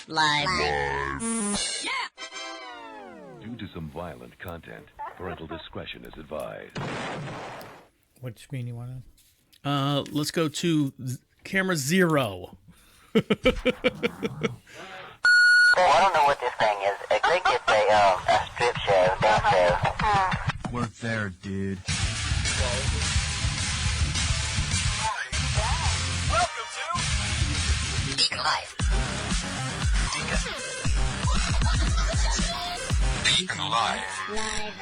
Live. Due to some violent content, parental discretion is advised. What screen you want on? Let's go to camera 0. Oh, I don't know what this thing is. I think it's a strip show, dance show. Work there, dude. Welcome to DeaconLive. DeaconLive. Live.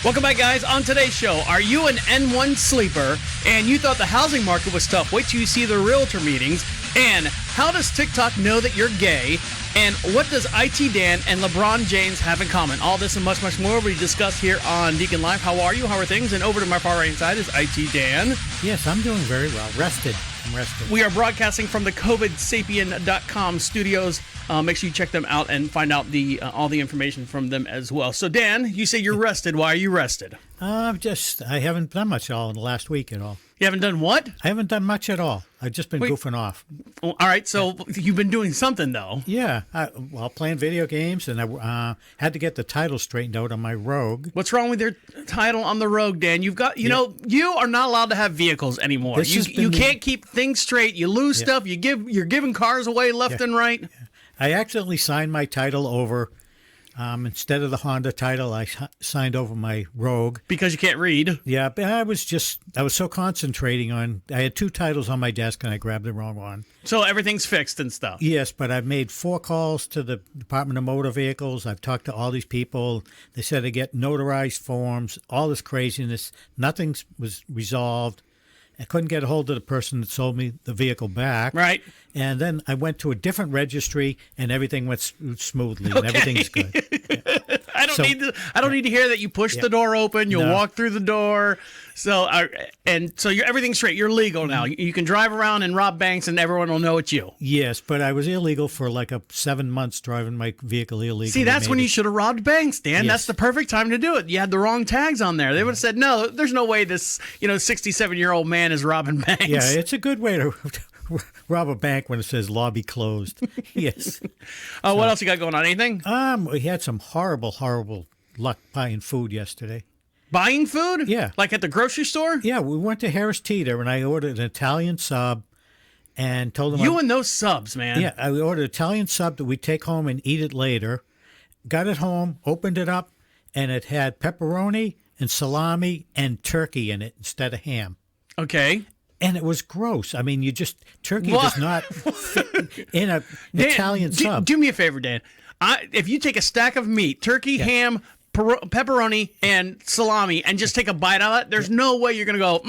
Welcome back, guys. On today's show, are you an N1 sleeper and you thought the housing market was tough? Wait till you see the realtor meetings. And how does TikTok know that you're gay? And what does IT Dan and LeBron James have in common? All this and much, much more we discuss here on DeaconLive. How are you? How are things? And over to my far right side is IT Dan. Yes, I'm doing very well. Rested. I'm rested. We are broadcasting from the COVIDSapien.com studios. Make sure you check them out and find out all the information from them as well. So, Dan, you say you're rested. Why are you rested? I haven't done much all in the last week at all. You haven't done what? I haven't done much at all. I've just been goofing off. Well, all right, so you've been doing something, though. Yeah, playing video games, and I had to get the title straightened out on my Rogue. What's wrong with your title on the Rogue, Dan? You've got, know, you are not allowed to have vehicles anymore. You can't keep things straight. You lose stuff. You're giving cars away left and right. Yeah. I accidentally signed my title over. Instead of the Honda title, I signed over my Rogue. Because you can't read. Yeah, but I was so concentrating on, I had 2 titles on my desk and I grabbed the wrong one. So everything's fixed and stuff. Yes, but I've made 4 calls to the Department of Motor Vehicles. I've talked to all these people. They said I get notarized forms, all this craziness. Nothing was resolved. I couldn't get a hold of the person that sold me the vehicle back. Right. And then I went to a different registry, and everything went smoothly, and everything's good. Yeah. I don't need to hear that you push the door open, you'll walk through the door. So everything's straight. You're legal now. You can drive around and rob banks, and everyone will know it's you. Yes, but I was illegal for 7 months driving my vehicle illegally. See, that's when you should have robbed banks, Dan. Yes. That's the perfect time to do it. You had the wrong tags on there. They would have said, no, there's no way this 67-year-old man is robbing banks. Yeah, it's a good way to rob a bank when it says lobby closed. Yes. What else you got going on? Anything? We had some horrible luck buying food yesterday. Buying food? Yeah. Like at the grocery store? Yeah, we went to Harris Teeter, and I ordered an Italian sub and told them... You and those subs, man. Yeah, I ordered an Italian sub that we'd take home and eat it later. Got it home, opened it up, and it had pepperoni and salami and turkey in it instead of ham. Okay. And it was gross. I mean, turkey does not fit in an Italian sub. Do me a favor, Dan. If you take a stack of meat, turkey, ham, pepperoni, and salami, and just take a bite out of it, there's no way you're going to go,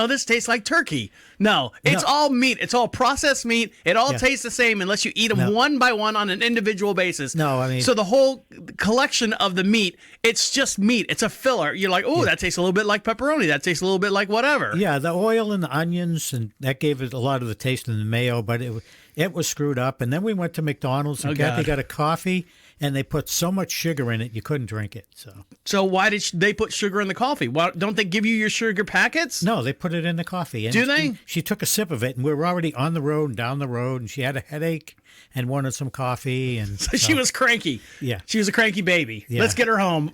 this tastes like turkey. No, it's all meat. It's all processed meat. It all tastes the same unless you eat them one by one on an individual basis. No, I mean... So the whole collection of the meat, it's just meat. It's a filler. You're like, that tastes a little bit like pepperoni. That tastes a little bit like whatever. Yeah, the oil and the onions, and that gave it a lot of the taste in the mayo, but it was screwed up. And then we went to McDonald's, and Kathy got a coffee, and they put so much sugar in it, you couldn't drink it. So why did they put sugar in the coffee? Why, don't they give you your sugar packets? No, they put it in the coffee. And do they? She took a sip of it, and we were already on the road and down the road, and she had a headache and wanted some coffee. And so she was cranky. Yeah. She was a cranky baby. Yeah. Let's get her home.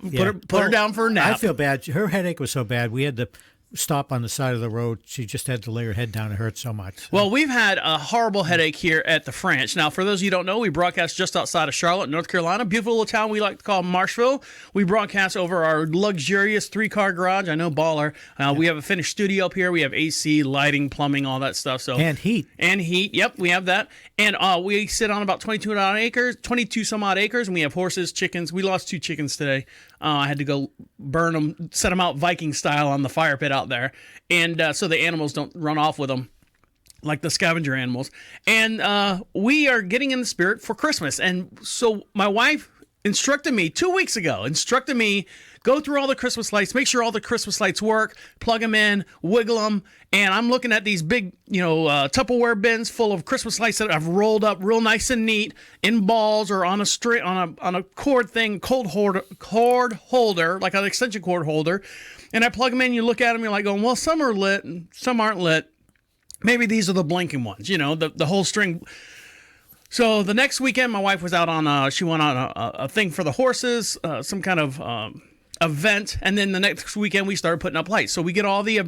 Put her down for a nap. I feel bad. Her headache was so bad, we had to stop on the side of the road. She just had to lay her head down. It hurt so much. So. Well, we've had a horrible headache here at the French. Now, for those of you who don't know, we broadcast just outside of Charlotte, North Carolina. Beautiful little town we like to call Marshville. We broadcast over our luxurious 3-car garage. I know, baller. We have a finished studio up here. We have AC, lighting, plumbing, all that stuff. And heat. Yep, we have that. And we sit on about 22 some odd acres, and we have horses, chickens. We lost 2 chickens today. I had to go burn them, set them out Viking style on the fire pit out there. And so the animals don't run off with them like the scavenger animals. And we are getting in the spirit for Christmas. And so my wife instructed me 2 weeks ago, go through all the Christmas lights, make sure all the Christmas lights work, plug them in, wiggle them. And I'm looking at these big, Tupperware bins full of Christmas lights that I've rolled up real nice and neat in balls or on a string, on a cord thing, cord holder, like an extension cord holder. And I plug them in, you look at them, you're like going, well, some are lit and some aren't lit. Maybe these are the blinking ones, the whole string. So the next weekend, my wife was out on, she went on a thing for the horses, some kind of event. And then the next weekend, we started putting up lights. So we get all the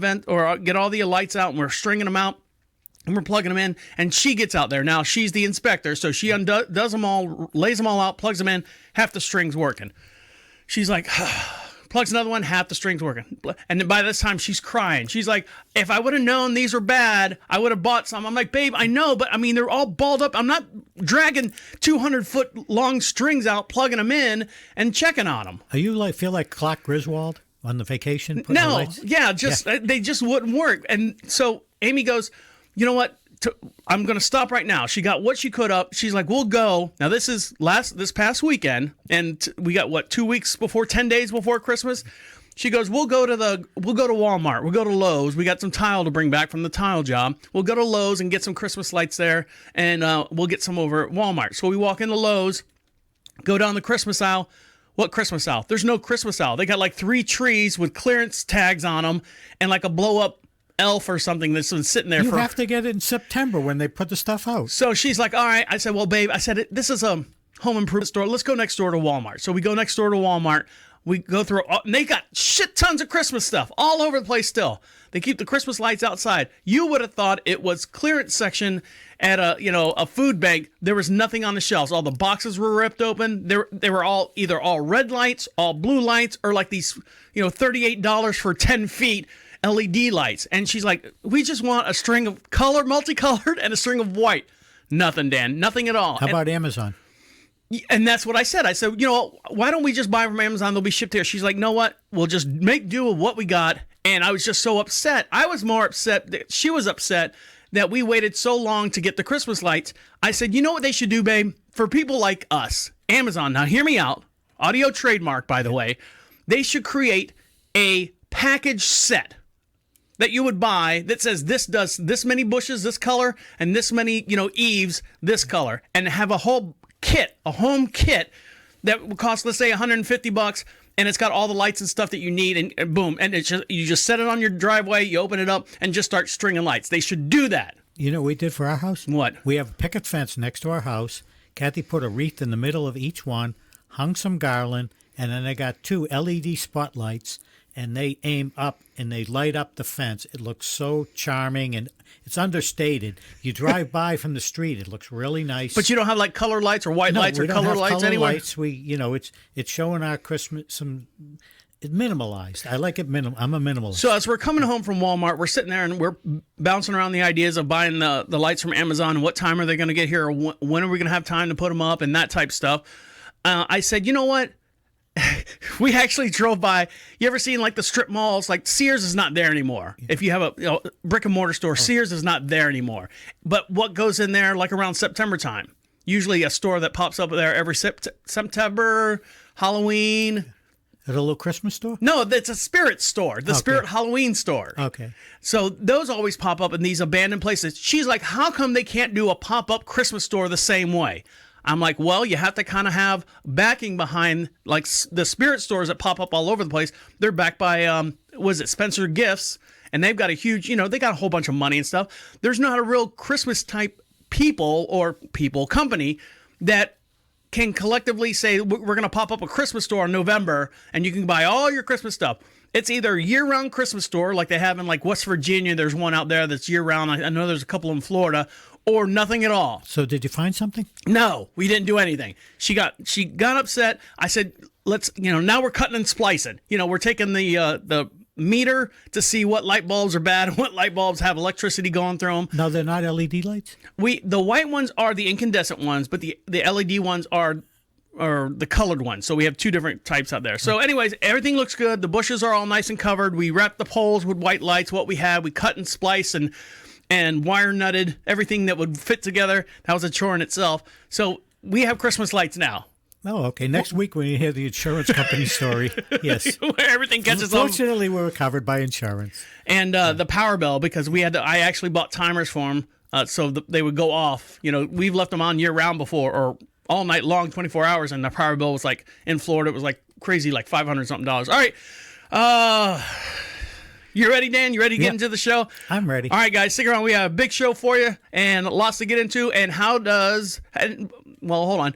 get all the lights out, and we're stringing them out. And we're plugging them in, and she gets out there. Now, she's the inspector, so she does them all, lays them all out, plugs them in, half the string's working. She's like, plugs another one, half the string's working. And then by this time, she's crying. She's like, if I would have known these were bad, I would have bought some. I'm like, babe, I know, but I mean, they're all balled up. I'm not dragging 200-foot long strings out, plugging them in, and checking on them. Are you feel like Clark Griswold on the vacation? No, they just wouldn't work. And so Amy goes, you know what? I'm going to stop right now. She got what she could up. She's like, we'll go. Now, this is this past weekend, and we got, 2 weeks before, 10 days before Christmas? She goes, we'll go to Walmart. We'll go to Lowe's. We got some tile to bring back from the tile job. We'll go to Lowe's and get some Christmas lights there, and we'll get some over at Walmart. So we walk into Lowe's, go down the Christmas aisle. What Christmas aisle? There's no Christmas aisle. They got 3 trees with clearance tags on them and a blow-up elf or something that's been sitting there. You have to get it in September when they put the stuff out. So she's like, all right. I said, well, babe, this is a home improvement store. Let's go next door to Walmart. So we go next door to Walmart. We go through, and they got shit tons of Christmas stuff all over the place still. They keep the Christmas lights outside. You would have thought it was clearance section at a food bank. There was nothing on the shelves. All the boxes were ripped open. They were all either all red lights, all blue lights, or these, $38 for 10 feet. LED lights. And she's like, we just want a string of multicolored, and a string of white. Nothing, Dan. Nothing at all. How about Amazon? And that's what I said. I said, why don't we just buy from Amazon? They'll be shipped here. She's like, know what? We'll just make do with what we got. And I was just so upset. I was more upset that she was upset that we waited so long to get the Christmas lights. I said, you know what they should do, babe? For people like us, Amazon, now hear me out. Audio trademark, by the way. They should create a package set that you would buy that says this does this many bushes this color, and this many eaves this color, and have a whole kit, a home kit that would cost, let's say, $150, and it's got all the lights and stuff that you need, and boom, and it's you just set it on your driveway, you open it up, and just start stringing lights. They should do that. You know what we did for our house? What? We have a picket fence next to our house. Kathy put a wreath in the middle of each one, hung some garland, and then I got 2 LED spotlights, and they aim up and they light up the fence. It looks so charming, and it's understated. You drive by from the street, it looks really nice. But you don't have color lights or white lights or color lights anywhere? Lights. We, it's showing our Christmas it's minimalized. I like it I'm a minimalist. So as we're coming home from Walmart, we're sitting there and we're bouncing around the ideas of buying the lights from Amazon. And what time are they going to get here? Or when are we going to have time to put them up and that type stuff? I said, you know what? We actually drove by. You ever seen the strip malls? Sears is not there anymore. Yeah. If you have a brick and mortar store, Sears is not there anymore. But what goes in there around September time? Usually a store that pops up there every September, Halloween. At a little Christmas store? No, it's a spirit store. The Spirit Halloween store. Okay. So those always pop up in these abandoned places. She's like, how come they can't do a pop-up Christmas store the same way? I'm like, well, you have to kind of have backing behind, the spirit stores that pop up all over the place. They're backed by, Spencer Gifts, and they've got a huge, they got a whole bunch of money and stuff. There's not a real Christmas type company that can collectively say, we're going to pop up a Christmas store in November, and you can buy all your Christmas stuff. It's either a year-round Christmas store, like they have in West Virginia. There's one out there that's year-round. I know there's a couple in Florida. Or nothing at all. So did you find something? No, we didn't do anything. She got upset. I said, let's, now we're cutting and splicing. We're taking the meter to see what light bulbs are bad and what light bulbs have electricity going through them. No, they're not LED lights? The white ones are the incandescent ones, but the LED ones are the colored ones. So we have 2 different types out there. So anyways, everything looks good. The bushes are all nice and covered. We wrapped the poles with white lights, what we had. We cut and spliced and wire nutted everything that would fit together. That was a chore in itself. So we have Christmas lights now. Oh, okay. Next week when you hear the insurance company story, yes. Where everything catches on. Fortunately, we were covered by insurance. And the power bell, because I actually bought timers for them so they would go off. We've left them on year round before, or all night long, 24 hours, and the power bill was in Florida, it was crazy, $500 something. All right. You ready, Dan? You ready to get Yep. into the show? I'm ready. All right, guys, stick around. We have a big show for you and lots to get into. And well, hold on.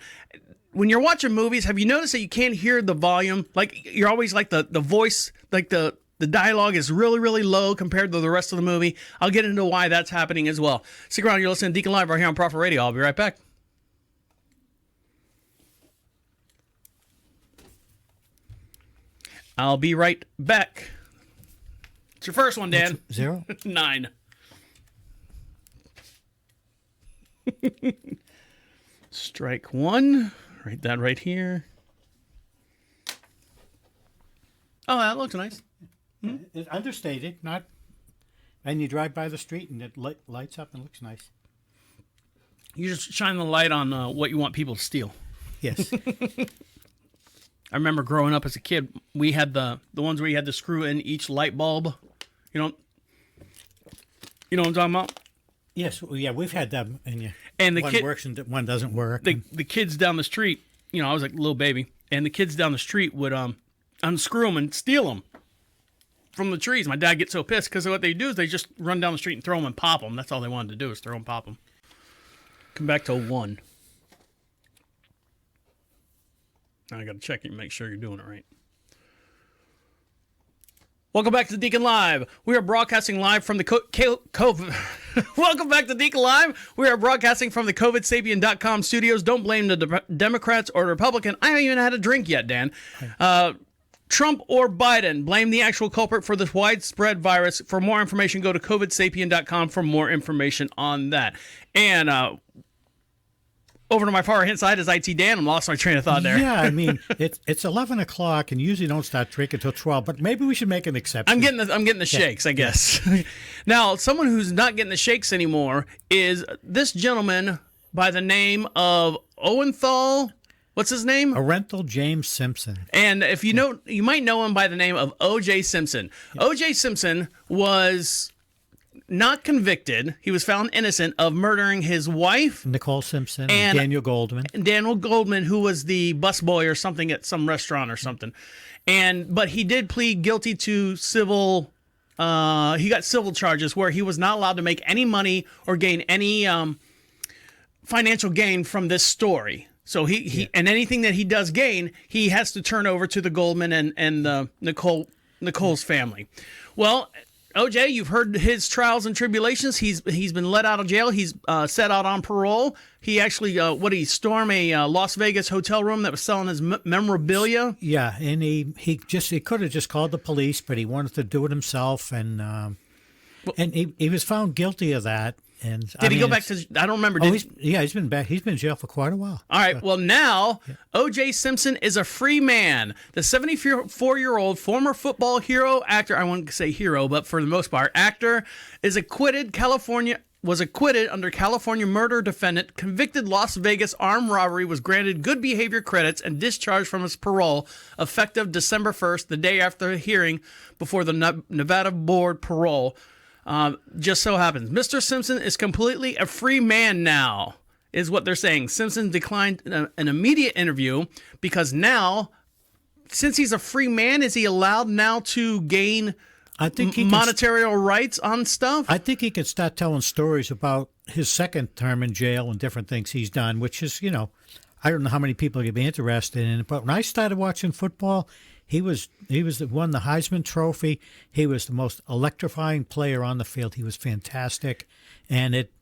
When you're watching movies, have you noticed that you can't hear the volume? Like, you're always like the voice, like the dialogue is really, really low compared to the rest of the movie. I'll get into why that's happening as well. Stick around. You're listening to Deacon Live right here on Prophet Radio. I'll be right back. I'll be right back. It's your first one, Dan. 0. 9. Strike 1. Write that right here. Oh, that looks nice. It's understated, not. And you drive by the street and it lights up and looks nice. You just shine the light on what you want people to steal. Yes. I remember growing up as a kid, we had the ones where you had to screw in each light bulb. You know what I'm talking about? Yes. Well, yeah, we've had them. And the one kid works and one doesn't work. the kids down the street, I was like a little baby, and the kids down the street would unscrew them and steal them from the trees. My dad gets so pissed because what they do is they just run down the street and throw them and pop them. That's all they wanted to do is throw them, pop them. Come back to 1. Now I got to check it and make sure you're doing it right. Welcome back to Deacon Live. We are broadcasting live from the COVID. Welcome back to Deacon Live. We are broadcasting from the COVIDSapien.com studios. Don't blame the Democrats or Republican. I haven't even had a drink yet, Dan. Trump or Biden, blame the actual culprit for this widespread virus. For more information, go to COVIDSapien.com for more information on that. And over to my far hand side is IT Dan. I'm lost my train of thought there. Yeah, I mean, it's 11 o'clock and usually don't start drinking until 12, but maybe we should make an exception. I'm getting the shakes, I guess. Now, someone who's not getting the shakes anymore is this gentleman by the name of Owenthal. What's his name? Orenthal James Simpson. And if you know, you might know him by the name of O.J. Simpson. Yeah. O.J. Simpson was not convicted. He was found innocent of murdering his wife, Nicole Simpson, and Daniel Goldman. Daniel Goldman, who was the busboy or something at some restaurant or something. But he did plead guilty to civil. He got civil charges where he was not allowed to make any money or gain any financial gain from this story. So and anything that he does gain, he has to turn over to the Goldman and Nicole's family. Well, OJ, you've heard his trials and tribulations. He's been let out of jail. He's set out on parole. He actually he stormed a Las Vegas hotel room that was selling his memorabilia. Yeah, and he could have just called the police, but he wanted to do it himself, and he was found guilty of that. And did he go back to? I don't remember. He's been back. He's been in jail for quite a while. All right. Well, now O.J. Simpson is a free man. The 74-year-old former football hero, actor. I won't say hero, but for the most part, actor is acquitted. Was acquitted under California murder defendant. Convicted Las Vegas armed robbery. Was granted good behavior credits and discharged from his parole effective December 1st, the day after a hearing before the Nevada Board Parole. Just so happens, Mr. Simpson is completely a free man now, is what they're saying. Simpson declined an immediate interview because now, since he's a free man, is he allowed now to gain monetary rights on stuff? I think he could start telling stories about his second term in jail and different things he's done, which is, I don't know how many people could be interested in it. But when I started watching football, he won the Heisman Trophy. He was the most electrifying player on the field. He was fantastic, and it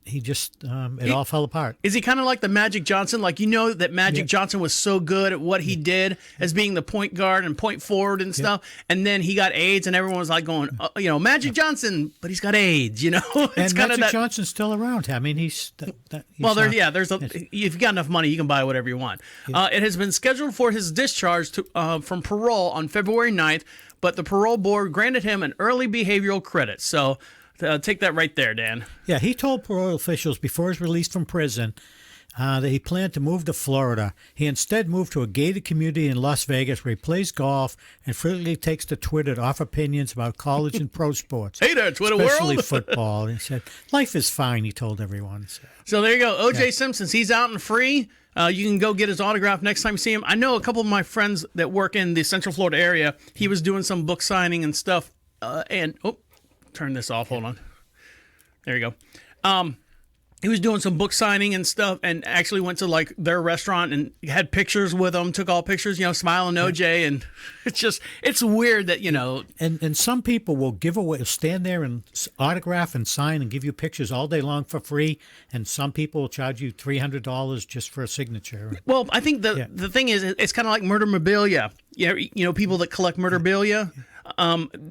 all fell apart. Is he kind of like the Magic Johnson? Like, that Magic Johnson was so good at what he did as being the point guard and point forward and stuff, and then he got AIDS, and everyone was like going, Magic Johnson, but he's got AIDS, It's and Magic Johnson's still around. I mean, he's if you got enough money, you can buy whatever you want. Yeah. It has been scheduled for his discharge from parole on February 9th, but the parole board granted him an early behavioral credit. So take that right there, Dan. Yeah, he told parole officials before his release from prison that he planned to move to Florida. He instead moved to a gated community in Las Vegas where he plays golf and frequently takes to Twitter to offer opinions about college and pro sports. Hey there, Twitter especially world. Football. And he said, life is fine, he told everyone. So there you go. O.J. Simpson, he's out and free. You can go get his autograph next time you see him. I know a couple of my friends that work in the Central Florida area. He was doing some book signing and stuff. turn this off. Hold on. There you go. He was doing some book signing and stuff, and actually went to like their restaurant and had pictures with them. Took all pictures, smiling OJ, and it's weird that And some people will give away, stand there and autograph and sign and give you pictures all day long for free, and some people will charge you $300 just for a signature. Well, I think the thing is, it's kind of like murderabilia. People that collect murderabilia.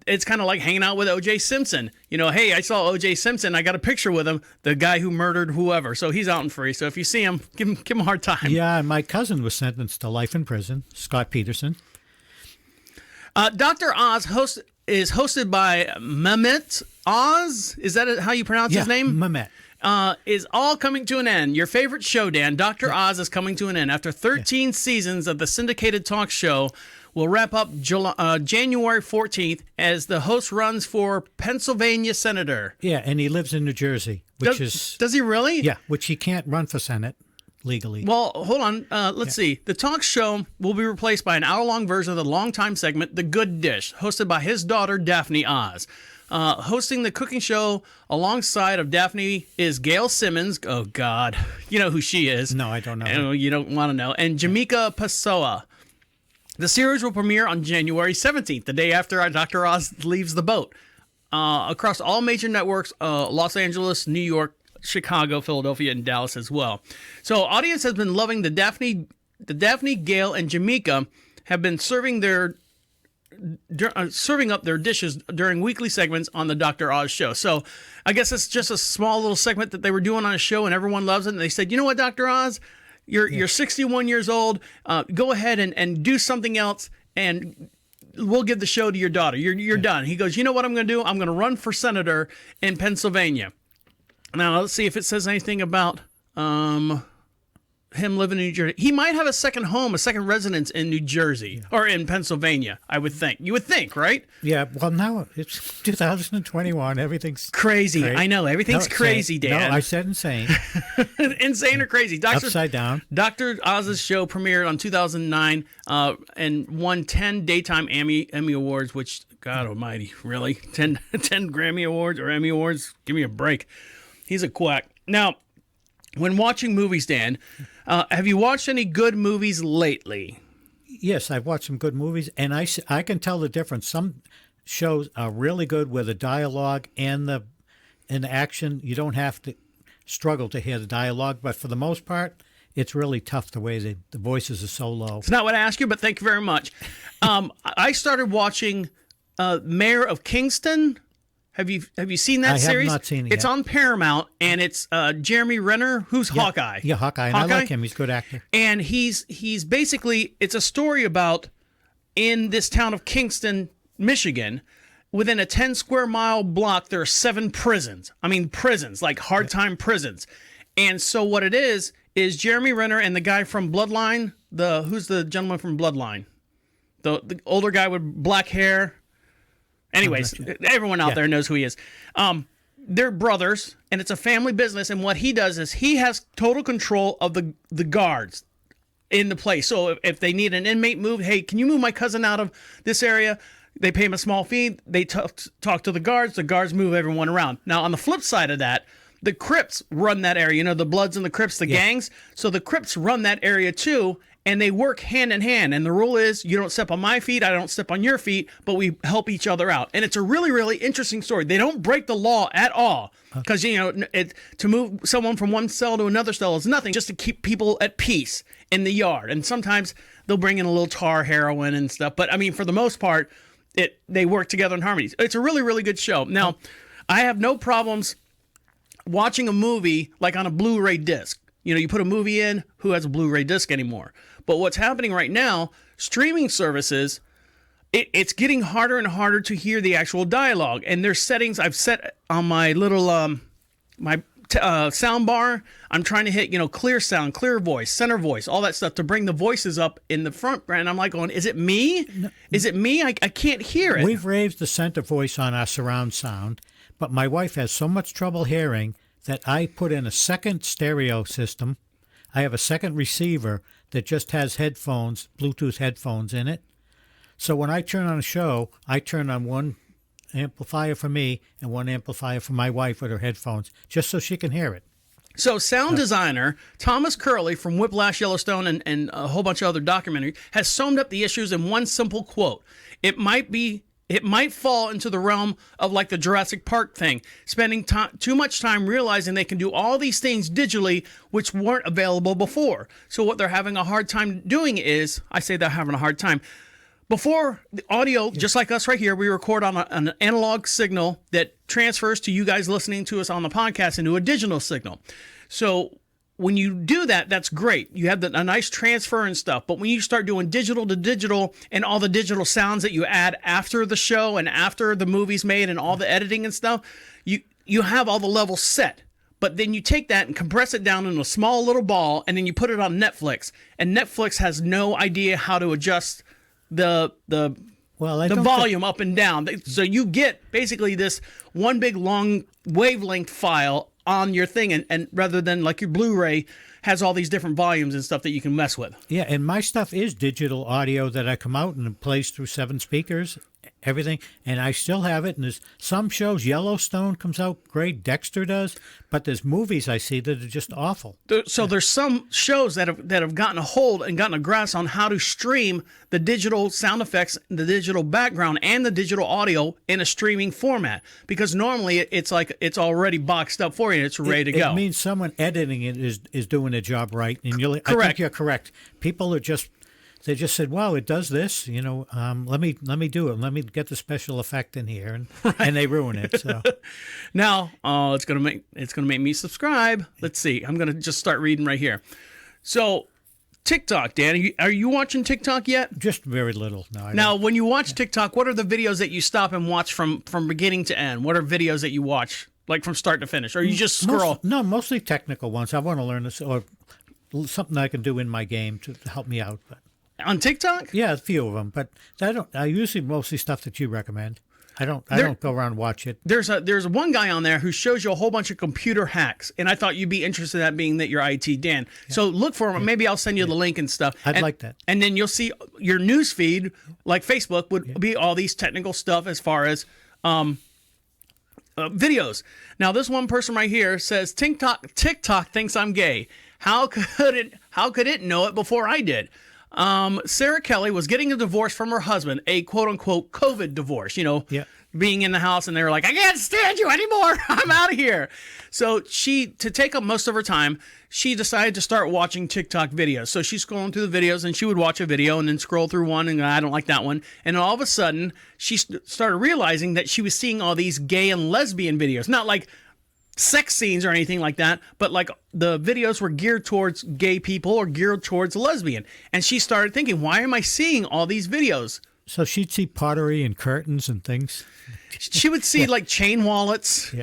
It's kind of like hanging out with O.J. Simpson. Hey, I saw O.J. Simpson. I got a picture with him, the guy who murdered whoever. So he's out and free. So if you see him, give him a hard time. Yeah, my cousin was sentenced to life in prison, Scott Peterson. Dr. Oz is hosted by Mehmet Oz. Is that how you pronounce his name? Mehmet. Is all coming to an end. Your favorite show, Dan, Dr. Oz, is coming to an end. After 13 seasons of the syndicated talk show, will wrap up January 14th as the host runs for Pennsylvania Senator. Yeah, and he lives in New Jersey, Does he really? Yeah, which he can't run for Senate legally. Well, hold on. Let's see. The talk show will be replaced by an hour-long version of the longtime segment, The Good Dish, hosted by his daughter, Daphne Oz. Hosting the cooking show alongside of Daphne is Gail Simmons. Oh, God. You know who she is. No, I don't know. You don't want to know. And Jamaica Pessoa. The series will premiere on January 17th, the day after Dr. Oz leaves the boat. Across all major networks, Los Angeles, New York, Chicago, Philadelphia, and Dallas as well. So audience has been loving the Daphne, Gail, and Jamaica have been serving up their dishes during weekly segments on the Dr. Oz show. So I guess it's just a small little segment that they were doing on a show and everyone loves it. And they said, you know what, Dr. Oz, you're 61 years old. Go ahead and do something else and we'll give the show to your daughter. You're done. He goes, you know what I'm going to do? I'm going to run for senator in Pennsylvania. Now let's see if it says anything about him living in New Jersey. He might have a second home, a second residence in New Jersey or in Pennsylvania, I would think. You would think, right? Yeah, well, now it's 2021. Everything's crazy. I know. Everything's crazy, Dan. No, I said insane. Insane or crazy. Upside down. Dr. Oz's show premiered on 2009 and won 10 Daytime Emmy Awards, which, God almighty, really? 10 Grammy Awards or Emmy Awards? Give me a break. He's a quack. Now, when watching movies, Dan, have you watched any good movies lately? Yes, I've watched some good movies, and I can tell the difference. Some shows are really good with the dialogue and the action. You don't have to struggle to hear the dialogue, but for the most part, it's really tough the way the voices are so low. It's not what I asked you, but thank you very much. I started watching Mayor of Kingston. Have you seen that series? I have not seen it It's yet. on Paramount, and it's Jeremy Renner, who's Hawkeye. Yeah, Hawkeye. And I like him. He's a good actor. And he's basically, it's a story about in this town of Kingston, Michigan, within a 10 square mile block, there are 7 prisons. I mean, prisons, like hard time prisons. And so what it is Jeremy Renner and the guy from Bloodline, who's the gentleman from Bloodline? The older guy with black hair. Anyways, everyone out there knows who he is. They're brothers, and it's a family business. And what he does is he has total control of the guards in the place. So if they need an inmate moved, hey, can you move my cousin out of this area? They pay him a small fee. They talk to the guards. The guards move everyone around. Now, on the flip side of that, the Crips run that area. You know, the Bloods and the Crips, the gangs. So the Crips run that area too. And they work hand in hand. And the rule is you don't step on my feet, I don't step on your feet, but we help each other out. And it's a really, really interesting story. They don't break the law at all. Because, to move someone from one cell to another cell is nothing, just to keep people at peace in the yard. And sometimes they'll bring in a little tar, heroin and stuff. But, I mean, for the most part, they work together in harmony. It's a really, really good show. Now, I have no problems watching a movie like on a Blu-ray disc. You put a movie in, who has a Blu-ray disc anymore? But what's happening right now, streaming services, it's getting harder and harder to hear the actual dialogue. And there's settings I've set on my little sound bar. I'm trying to hit, clear sound, clear voice, center voice, all that stuff to bring the voices up in the front. And I'm like going, is it me? No, is it me? I can't hear it. We've raised the center voice on our surround sound, but my wife has so much trouble hearing that I put in a second stereo system. I have a second receiver that just has headphones, Bluetooth headphones in it. So when I turn on a show, I turn on one amplifier for me and one amplifier for my wife with her headphones, just so she can hear it. So sound designer Thomas Curley from Whiplash, Yellowstone, and a whole bunch of other documentaries has summed up the issues in one simple quote. It might fall into the realm of like the Jurassic Park thing, spending too much time realizing they can do all these things digitally which weren't available before. So what they're having a hard time doing is, I say they're having a hard time, before the audio, just like us right here, we record on an analog signal that transfers to you guys listening to us on the podcast into a digital signal. So when you do that, that's great. You have a nice transfer and stuff. But when you start doing digital to digital and all the digital sounds that you add after the show and after the movie's made and all the editing and stuff, you have all the levels set. But then you take that and compress it down into a small little ball, and then you put it on Netflix. And Netflix has no idea how to adjust the volume up and down. So you get basically this one big long wavelength file on your thing, and rather than like your Blu-ray has all these different volumes and stuff that you can mess with. Yeah, and my stuff is digital audio that I come out and it plays through 7 speakers, everything, and I still have it. And there's some shows, Yellowstone comes out great, Dexter does, but there's movies I see that are just awful. So there's some shows that have gotten a hold and gotten a grasp on how to stream the digital sound effects, the digital background, and the digital audio in a streaming format. Because normally it's like it's already boxed up for you and it's ready to go. It means someone editing it is doing a job right. And Correct. I think you're correct. People are just... They just said, "Wow, it does this." Let me do it. Let me get the special effect in here, and they ruin it. So now, it's gonna make me subscribe. Let's see. I'm gonna just start reading right here. So, TikTok, Dan, are you watching TikTok yet? Just very little. No. Now, when you watch TikTok, what are the videos that you stop and watch from beginning to end? What are videos that you watch like from start to finish, or you just scroll? Mostly technical ones. I want to learn this or something I can do in my game to help me out, but. On TikTok? Yeah, a few of them, but I usually mostly stuff that you recommend. I don't go around and watch it. There's one guy on there who shows you a whole bunch of computer hacks, and I thought you'd be interested in that, being that you're IT Dan. Yeah. So look for him. Maybe I'll send you the link and stuff. I'd like that. And then you'll see your news feed, like Facebook, would be all these technical stuff as far as videos. Now, this one person right here says TikTok thinks I'm gay. How could it know it before I did? Sarah Kelly was getting a divorce from her husband, a quote-unquote COVID divorce, being in the house, and they were like, I can't stand you anymore. I'm out of here. So to take up most of her time, she decided to start watching TikTok videos. So she's scrolling through the videos, and she would watch a video and then scroll through one, and I don't like that one. And all of a sudden, she started realizing that she was seeing all these gay and lesbian videos. Not like sex scenes or anything like that, but like the videos were geared towards gay people or geared towards lesbian. And she started thinking, why am I seeing all these videos? So she'd see pottery and curtains and things. She would see like chain wallets,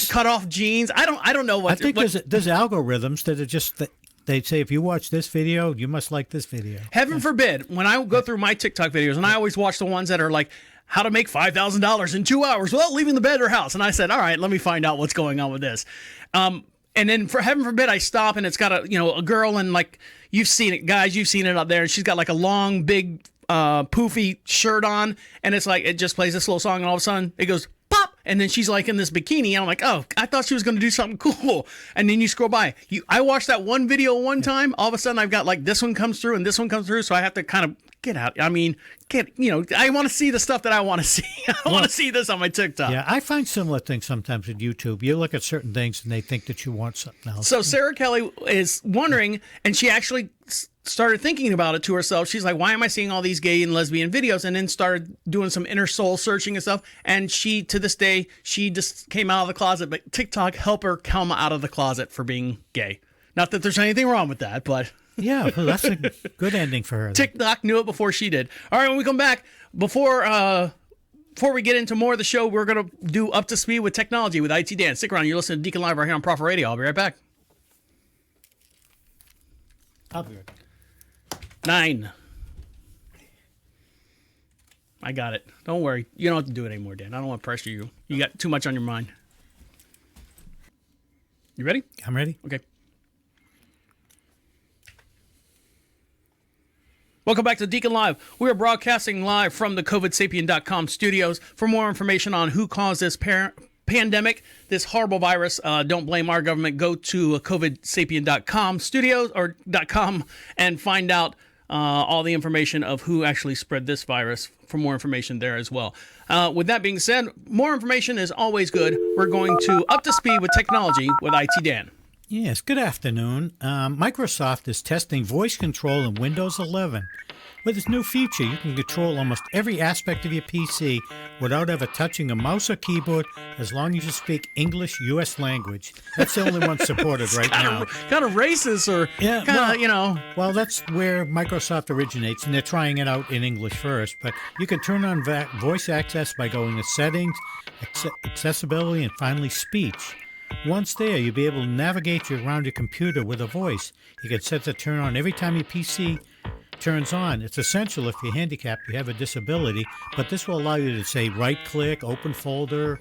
cut off jeans. I don't know what. I think there's algorithms that are just they'd say, if you watch this video, you must like this video. Heaven forbid, when I go through my TikTok videos, and I always watch the ones that are like, how to make $5,000 in 2 hours without leaving the bed or house. And I said, all right, let me find out what's going on with this. And then for heaven forbid, I stop and it's got a girl, and like, you've seen it, guys, you've seen it up there. And she's got like a long, big, poofy shirt on. And it's like, it just plays this little song, and all of a sudden it goes pop. And then she's like in this bikini. And I'm like, oh, I thought she was going to do something cool. And then you scroll by. I watched that one video one time. All of a sudden I've got like this one comes through and this one comes through. So I have to kind of get out. I mean, I want to see the stuff that I want to see. I want to see this on my TikTok. Yeah, I find similar things sometimes with YouTube. You look at certain things and they think that you want something else. So Sarah Kelly is wondering, and she actually started thinking about it to herself. She's like, why am I seeing all these gay and lesbian videos? And then started doing some inner soul searching and stuff. And she, to this day, she just came out of the closet, but TikTok helped her come out of the closet for being gay. Not that there's anything wrong with that, but... Yeah, well, that's a good ending for her. Then. TikTok knew it before she did. All right, when we come back, before we get into more of the show, we're going to do Up to Speed with Technology with IT Dan. Stick around. You're listening to Deacon Live right here on Prophet Radio. I'll be right back. I'll be right back. 9. I got it. Don't worry. You don't have to do it anymore, Dan. I don't want to pressure you. You got too much on your mind. You ready? I'm ready. Okay. Welcome back to Deacon Live. We are broadcasting live from the COVIDSapien.com studios. For more information on who caused this pandemic, this horrible virus, don't blame our government. Go to COVIDSapien.com studios or .com and find out all the information of who actually spread this virus. For more information there as well. With that being said, more information is always good. We're going to up to speed with technology with IT Dan. Yes, good afternoon. Microsoft is testing voice control in Windows 11. With its new feature, you can control almost every aspect of your PC without ever touching a mouse or keyboard as long as you speak English U.S. language. That's the only one supported right now. Kind of racist or Well, that's where Microsoft originates, and they're trying it out in English first. But you can turn on voice access by going to Settings, Accessibility, and finally Speech. Once there, you'll be able to navigate around your computer with a voice. You can set the turn on every time your PC turns on. It's essential if you're handicapped, you have a disability, but this will allow you to say right-click, open folder,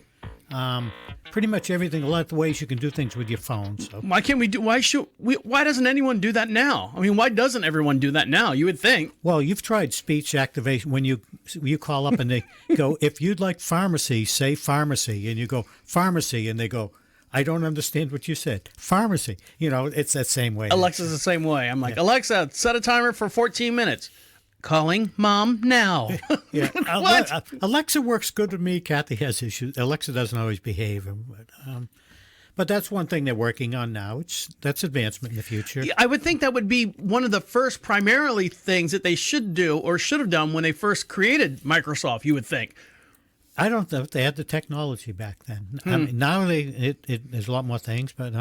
pretty much everything, a lot of the ways you can do things with your phone. So why can't we do? Why doesn't anyone do that now? I mean, why doesn't everyone do that now? You would think. Well, you've tried speech activation when you call up and they go, if you'd like pharmacy, say pharmacy, and you go pharmacy, and they go, I don't understand what you said. Pharmacy. It's that same way. Alexa's the same way. I'm like, Alexa, set a timer for 14 minutes. Calling mom now. Yeah. What? Alexa works good with me. Kathy has issues. Alexa doesn't always behave. But that's one thing they're working on now. That's advancement in the future. I would think that would be one of the first primarily things that they should do or should have done when they first created Microsoft, you would think. I don't know if they had the technology back then. I mean, now there's a lot more things, but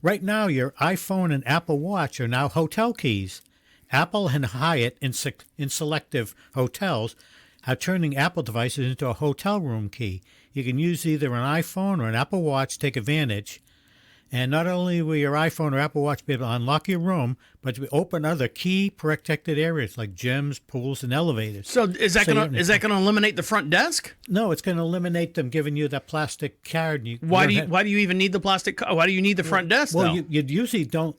right now your iPhone and Apple Watch are now hotel keys. Apple and Hyatt in selective hotels are turning Apple devices into a hotel room key. You can use either an iPhone or an Apple Watch to take advantage. And not only will your iPhone or Apple Watch be able to unlock your room, but to open other key protected areas like gyms, pools, and elevators. So is that going to eliminate the front desk? No, it's going to eliminate them giving you that plastic card. Why do you even need the plastic card? Why do you need the front desk? Well, you usually don't.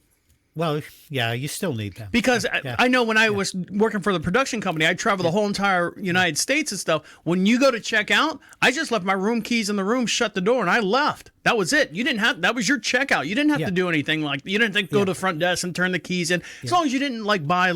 Well, yeah, you still need them. Because I know when I was working for the production company, I traveled the whole entire United States and stuff. When you go to check out, I just left my room keys in the room, shut the door, and I left. That was it. That was your checkout. You didn't have to do anything you didn't have to go to the front desk and turn the keys in. As long as you didn't buy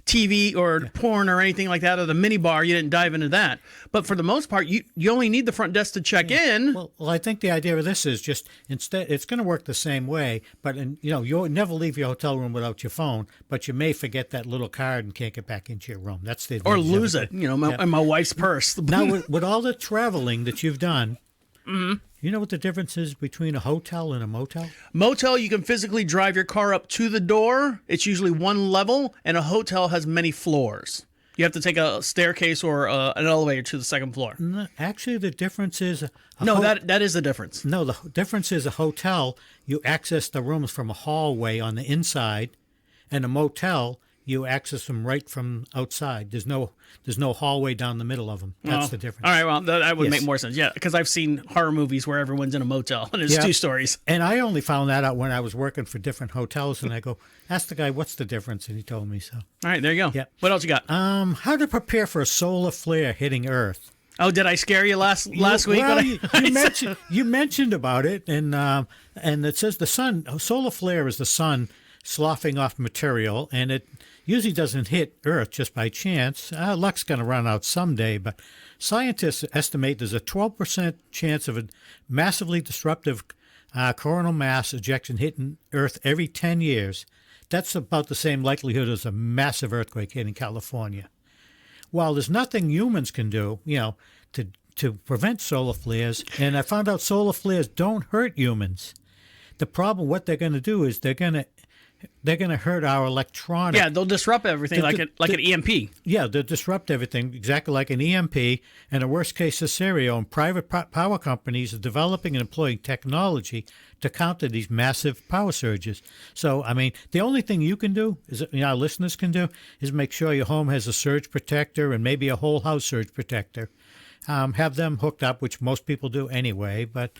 TV or porn or anything like that, or the mini bar, you didn't dive into that. But for the most part, you only need the front desk to check in. Well, I think the idea of this is just instead it's going to work the same way, but you'll never leave your hotel room without your phone, but you may forget that little card and can't get back into your room. That's the or lose it. In my wife's purse. Now with all the traveling that you've done. Mm-hmm. You know what the difference is between a hotel and a motel? Motel, you can physically drive your car up to the door. It's usually one level, and a hotel has many floors. You have to take a staircase or an elevator to the second floor. No, actually, the difference is... that is the difference. No, the difference is a hotel, you access the rooms from a hallway on the inside, and a motel, you access them right from outside. There's no hallway down the middle of them. That's the difference. All right, well, that would make more sense. Yeah, because I've seen horror movies where everyone's in a motel, and there's two stories. And I only found that out when I was working for different hotels, and I go, ask the guy, what's the difference? And he told me so. All right, there you go. Yeah. What else you got? How to prepare for a solar flare hitting Earth. Oh, did I scare you last week? Well, you mentioned about it, and it says solar flare is the sun sloughing off material, and it usually doesn't hit Earth just by chance. Luck's going to run out someday, but scientists estimate there's a 12% chance of a massively disruptive coronal mass ejection hitting Earth every 10 years. That's about the same likelihood as a massive earthquake hitting California. While there's nothing humans can do, to prevent solar flares, and I found out solar flares don't hurt humans. The problem, what they're going to do is they're going to hurt our electronics. Yeah, they'll disrupt everything like an EMP. Yeah, they'll disrupt everything exactly like an EMP. And a worst-case scenario, and private power companies are developing and employing technology to counter these massive power surges. So, I mean, the only thing you can do, our listeners can do, is make sure your home has a surge protector and maybe a whole house surge protector. Have them hooked up, which most people do anyway, but...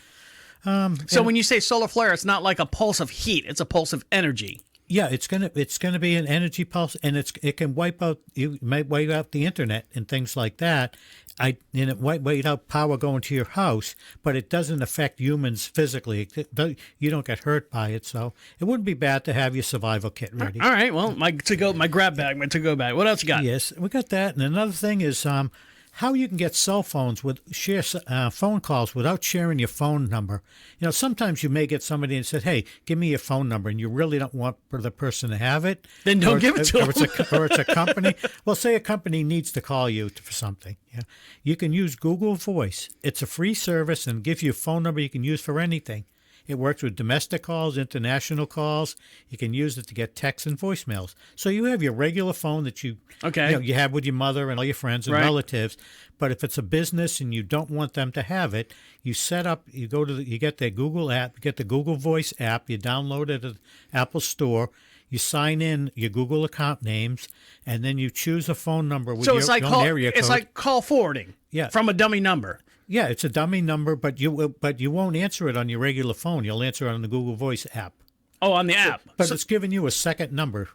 so when you say solar flare, it's not like a pulse of heat. It's a pulse of energy. Yeah, it's gonna be an energy pulse, and it can wipe out, you might wipe out the internet and things like that. And it might wipe out power going to your house, but it doesn't affect humans physically. You don't get hurt by it, so it wouldn't be bad to have your survival kit ready. All right. Well, my grab bag, my to-go bag. What else you got? Yes, we got that. And another thing is how you can get cell phones share phone calls without sharing your phone number. You know, sometimes you may get somebody and said, "Hey, give me your phone number," and you really don't want the person to have it. Then don't give it to them. Or it's a company. Well, say a company needs to call you for something. Yeah, you can use Google Voice. It's a free service and gives you a phone number you can use for anything. It works with domestic calls, international calls. You can use it to get texts and voicemails. So you have your regular phone that you have with your mother and all your friends and relatives. But if it's a business and you don't want them to have it, you set up. You get the Google app, you get the Google Voice app. You download it at the Apple Store. You sign in your Google account names, and then you choose a phone number with your own area code. It's like call forwarding. From a dummy number. Yeah, it's a dummy number, but you won't answer it on your regular phone. You'll answer it on the Google Voice app. Oh, on the app. But it's giving you a second number,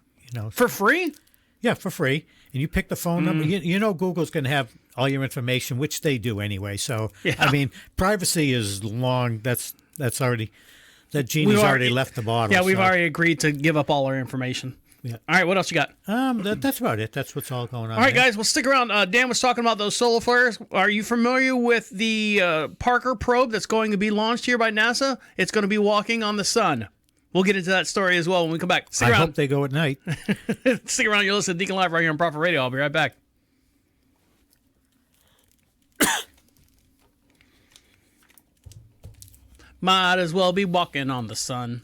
For free? Yeah, for free. And you pick the phone number. You know Google's going to have all your information, which they do anyway. So, I mean, privacy is long. That's already, that genie's already left the bottle. Yeah, we've already agreed to give up all our information. Yeah. All right, what else you got? That's about it. That's what's all going on. All right, guys, well, stick around. Dan was talking about those solar flares. Are you familiar with the Parker probe that's going to be launched here by NASA? It's going to be walking on the sun. We'll get into that story as well when we come back. Stick around. I hope they go at night. Stick around. You're listening to Deacon Live right here on Prophet Radio. I'll be right back. Might as well be walking on the sun.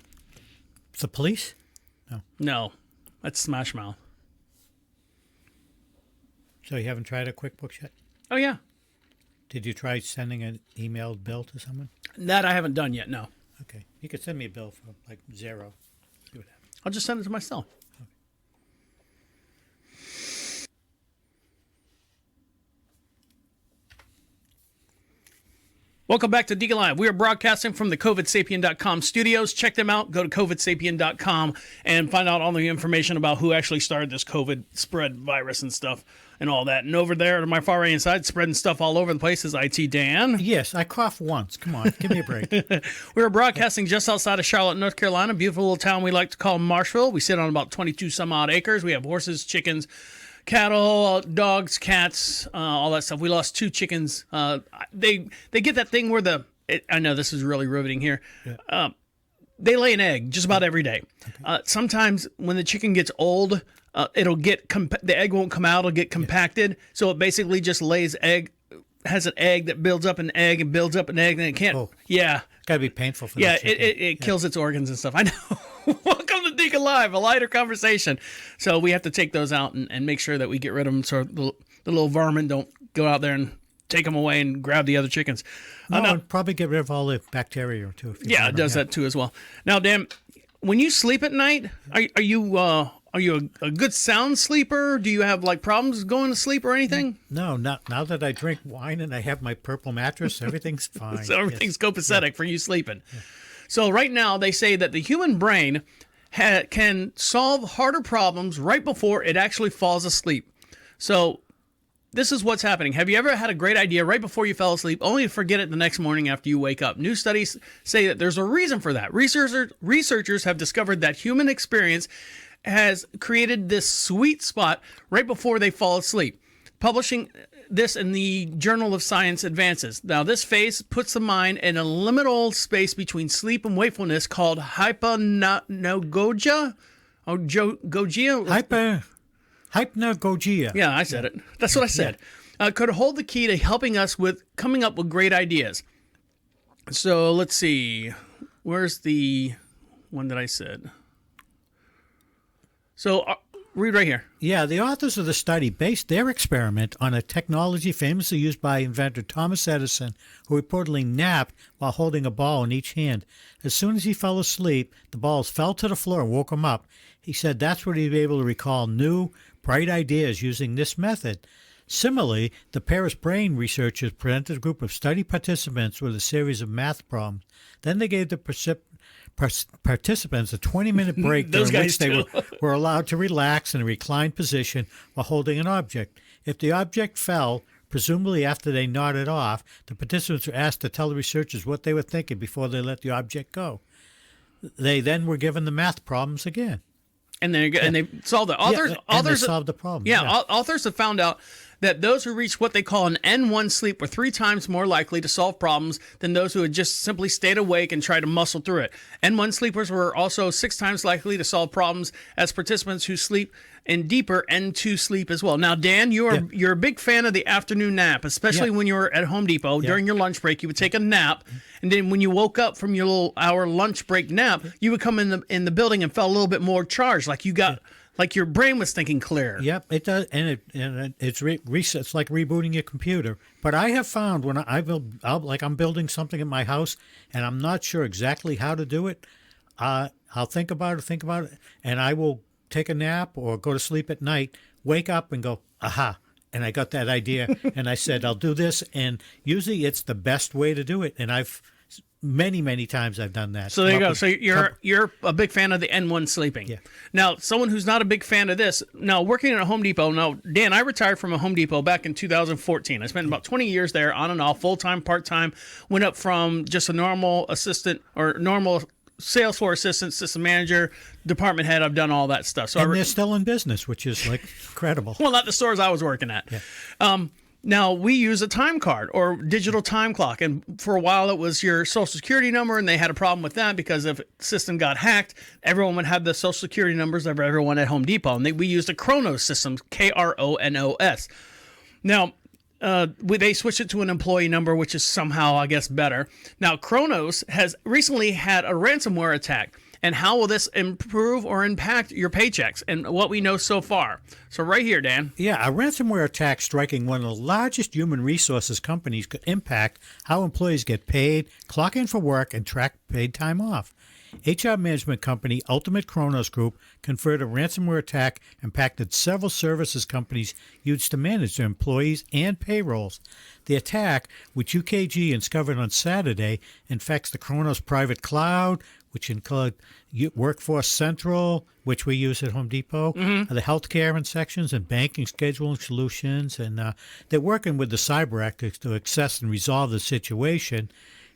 It's the police? No. That's Smash Mouth. So you haven't tried a QuickBooks yet? Oh, yeah. Did you try sending an emailed bill to someone? That I haven't done yet, no. Okay. You could send me a bill for like $0. See what happens. I'll just send it to myself. Okay. Welcome back to Deacon Live. We are broadcasting from the COVIDSapien.com studios. Check them out. Go to COVIDSapien.com and find out all the information about who actually started this COVID spread virus and stuff and all that. And over there to my far right side, spreading stuff all over the place is IT Dan. Yes, I coughed once. Come on, give me a break. We are broadcasting just outside of Charlotte, North Carolina, a beautiful little town we like to call Marshville. We sit on about 22 some odd acres. We have horses, chickens, cattle, dogs, cats, all that stuff. We lost 2 chickens. They get that thing where I know this is really riveting here. Yeah. They lay an egg just about every day. Okay. Sometimes when the chicken gets old, it'll get the egg won't come out. It'll get compacted. So it basically just has an egg that builds up an egg and builds up an egg, and it can't. Oh. Yeah, it's gotta be painful for. Yeah, it kills its organs and stuff. I know. Welcome to Deacon Live, a lighter conversation. So we have to take those out and make sure that we get rid of them so the little vermin don't go out there and take them away and grab the other chickens. And probably get rid of all the bacteria too. Yeah, it does that too as well. Now, Dan, when you sleep at night, are you a good sound sleeper? Do you have like problems going to sleep or anything? No, not now that I drink wine and I have my purple mattress, everything's fine. So everything's copacetic for you sleeping. Yeah. So right now they say that the human brain can solve harder problems right before it actually falls asleep. So this is what's happening. Have you ever had a great idea right before you fell asleep, only to forget it the next morning after you wake up? New studies say that there's a reason for that. Researchers have discovered that human experience has created this sweet spot right before they fall asleep, publishing this in the Journal of Science Advances. Now, this phase puts the mind in a liminal space between sleep and wakefulness called hypnagogia. Hypnagogia. Yeah, I said it. That's what I said. Yeah. Could hold the key to helping us with coming up with great ideas. So let's see. Where's the one that I said? So read right here. Yeah, the authors of the study based their experiment on a technology famously used by inventor Thomas Edison, who reportedly napped while holding a ball in each hand. As soon as he fell asleep, the balls fell to the floor and woke him up. He said that's where he'd be able to recall new, bright ideas using this method. Similarly, the Paris brain researchers presented a group of study participants with a series of math problems. Then they gave the participants a 20-minute break Those during guys which they too. were allowed to relax in a reclined position while holding an object. If the object fell, presumably after they nodded off, the participants were asked to tell the researchers what they were thinking before they let the object go. They then were given the math problems again. And they solved it. And they solved the problem. Yeah, authors have found out that those who reached what they call an N1 sleep were 3 times more likely to solve problems than those who had just simply stayed awake and tried to muscle through it. N1 sleepers were also 6 times likely to solve problems as participants who sleep in deeper N2 sleep as well. Now, Dan, you're a big fan of the afternoon nap, especially when you were at Home Depot. During your lunch break, you would take a nap, and then when you woke up from your little hour lunch break nap, you would come in the building and felt a little bit more charged, like you got like your brain was thinking clear. Yep, it does, and it's it's like rebooting your computer. But I have found when I'm building something in my house, and I'm not sure exactly how to do it, I'll think about it, and I will take a nap or go to sleep at night, wake up and go, aha, and I got that idea, and I said, I'll do this, and usually it's the best way to do it, and I've many times I've done that. So there you go. So you're a big fan of the N1 sleeping. Yeah. Now, someone who's not a big fan of this, now working at a Home Depot, now, Dan, I retired from a Home Depot back in 2014. I spent about 20 years there on and off, full-time, part-time, went up from just a normal assistant or normal sales floor assistant, system manager, department head. I've done all that stuff. So and they're still in business, which is like incredible. Well, not the stores I was working at. Yeah. Now, we use a time card or digital time clock, and for a while it was your Social Security number, and they had a problem with that because if the system got hacked, everyone would have the Social Security numbers of everyone at Home Depot, and we used a Kronos system, Kronos. Now, they switched it to an employee number, which is somehow, I guess, better. Now, Kronos has recently had a ransomware attack. And how will this improve or impact your paychecks and what we know so far? So right here, Dan. Yeah, a ransomware attack striking one of the largest human resources companies could impact how employees get paid, clock in for work, and track paid time off. HR management company Ultimate Kronos Group confirmed a ransomware attack impacted several services companies used to manage their employees and payrolls. The attack, which UKG discovered on Saturday, infects the Kronos private cloud, which include Workforce Central, which we use at Home Depot, the healthcare and sections, and banking scheduling solutions. And they're working with the cyber actors to assess and resolve the situation.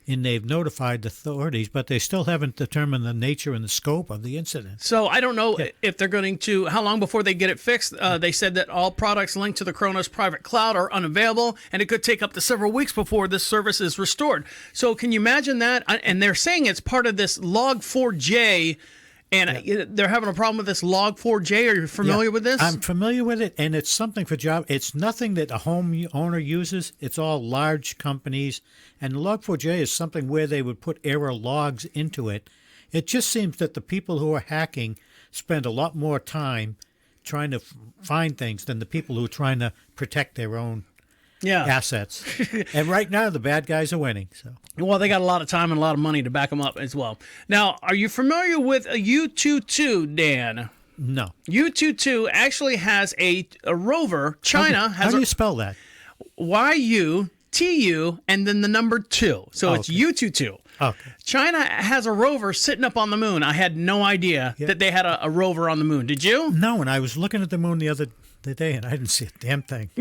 And they've notified the authorities, but they still haven't determined the nature and the scope of the incident. So I don't know if they're going to, how long before they get it fixed. They said that all products linked to the Kronos private cloud are unavailable, and it could take up to several weeks before this service is restored. So can you imagine that? And they're saying it's part of this Log4j, and they're having a problem with this Log4j. Are you familiar with this? I'm familiar with it, and it's something for job. It's nothing that a home owner uses. It's all large companies, and Log4j is something where they would put error logs into it. It just seems that the people who are hacking spend a lot more time trying to find things than the people who are trying to protect their own assets. And right now, the bad guys are winning. So. Well, they got a lot of time and a lot of money to back them up as well. Now, are you familiar with a U-22, Dan? No. U-22 actually has a rover. China has How do you spell that? Y-U-T-U and then the number 2. So it's U-22. Okay. China has a rover sitting up on the moon. I had no idea that they had a rover on the moon. Did you? No, and I was looking at the moon the other day, and I didn't see a damn thing.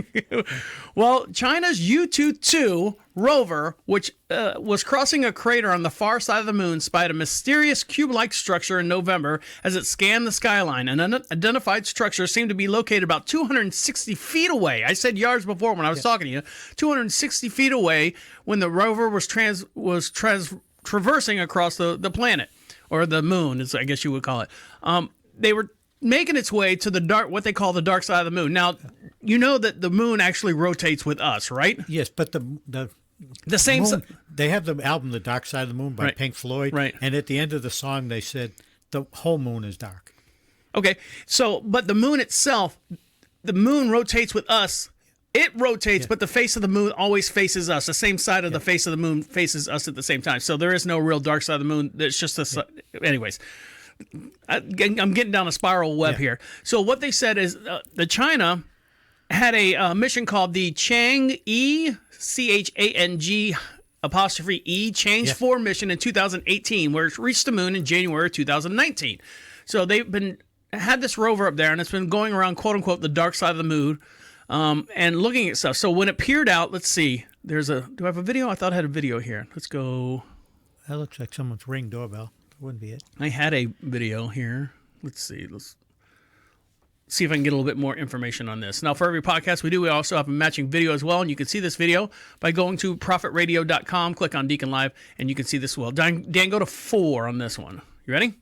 Well, China's U-22 rover, which was crossing a crater on the far side of the moon, spied a mysterious cube-like structure in November as it scanned the skyline. An unidentified structure seemed to be located about 260 feet away. I said yards before when I was talking to you. 260 feet away when the rover was traversing across the planet, or the moon, as I guess you would call it. They were making its way to what they call the dark side of the moon. Now, you know that the moon actually rotates with us, right? Yes, but the same. Moon, they have the album "The Dark Side of the Moon" by Pink Floyd, right? And at the end of the song, they said the whole moon is dark. Okay, so but the moon itself, the moon rotates with us. It rotates, but the face of the moon always faces us. The same side of the face of the moon faces us at the same time. So there is no real dark side of the moon. It's just a. Anyways. I'm getting down a spiral web here. So what they said is the China had a mission called the chang'e, C-H-A-N-G E changed form mission in 2018, where it reached the moon in January 2019. So they've had this rover up there, and it's been going around, quote unquote, the dark side of the moon, and looking at stuff. So when it peered out, let's see. Do I have a video? I thought I had a video here. Let's go. That looks like someone's Ring doorbell. That wouldn't be it. I had a video here. Let's see. Let's see if I can get a little bit more information on this. Now, for every podcast we also have a matching video as well, and you can see this video by going to profitradio.com, click on DeaconLive, and you can see this well. Dan, go to 4 on this one. You ready?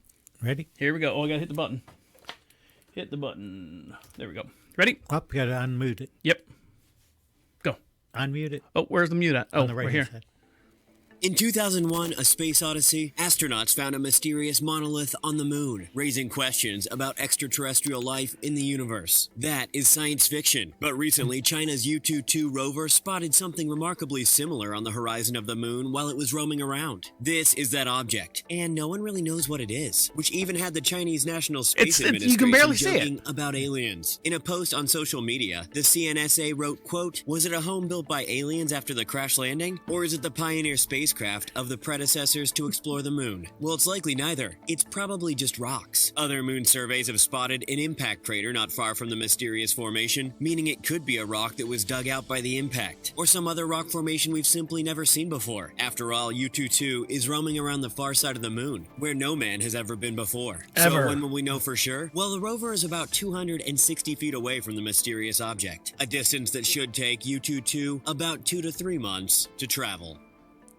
Ready? Here we go. Oh, I got to hit the button. Hit the button. There we go. Ready? Up, you got to unmute it. Yep. Go. Unmute it. Oh, where's the mute at? Oh, on the right here. side. In 2001, A Space Odyssey, astronauts found a mysterious monolith on the moon, raising questions about extraterrestrial life in the universe. That is science fiction. But recently, China's Yutu-2 rover spotted something remarkably similar on the horizon of the moon while it was roaming around. This is that object, and no one really knows what it is, which even had the Chinese National Space Administration you can barely see joking about aliens. In a post on social media, the CNSA wrote, quote, "Was it a home built by aliens after the crash landing? Or is it the Pioneer spacecraft of the predecessors to explore the moon? Well, it's likely neither. It's probably just rocks." Other moon surveys have spotted an impact crater not far from the mysterious formation, meaning it could be a rock that was dug out by the impact, or some other rock formation we've simply never seen before. After all, Yutu-2 is roaming around the far side of the moon, where no man has ever been before. Ever. So when will we know for sure? Well, the rover is about 260 feet away from the mysterious object, a distance that should take Yutu-2 about 2 to 3 months to travel.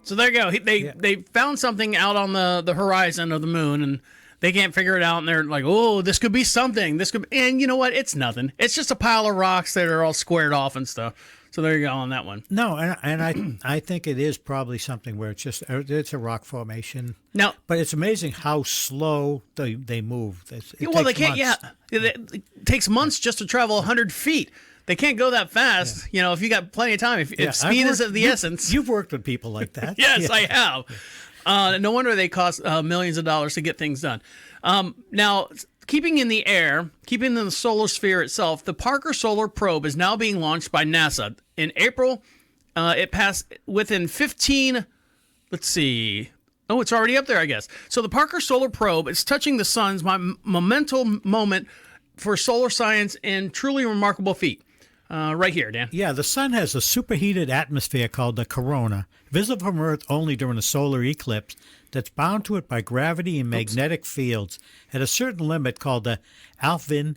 So there you go. They found something out on the horizon of the moon, and they can't figure it out. And they're like, "Oh, this could be something. And you know what? It's nothing. It's just a pile of rocks that are all squared off and stuff." So there you go on that one. No, and I think it is probably something where it's a rock formation. Now, but it's amazing how slow they move. It they can't. months. Yeah, it takes months just to travel 100 feet. They can't go that fast, you know, if you got plenty of time. If speed is of the essence. You've worked with people like that. Yes, I have. No wonder they cost millions of dollars to get things done. Now, keeping in the air, keeping in the solar sphere itself, the Parker Solar Probe is now being launched by NASA. In April, it passed within 15, let's see. Oh, it's already up there, I guess. So the Parker Solar Probe is touching the sun's monumental moment for solar science and truly remarkable feat. Right here, Dan. Yeah, the sun has a superheated atmosphere called the corona, visible from Earth only during a solar eclipse, that's bound to it by gravity and magnetic fields. At a certain limit called the Alfvén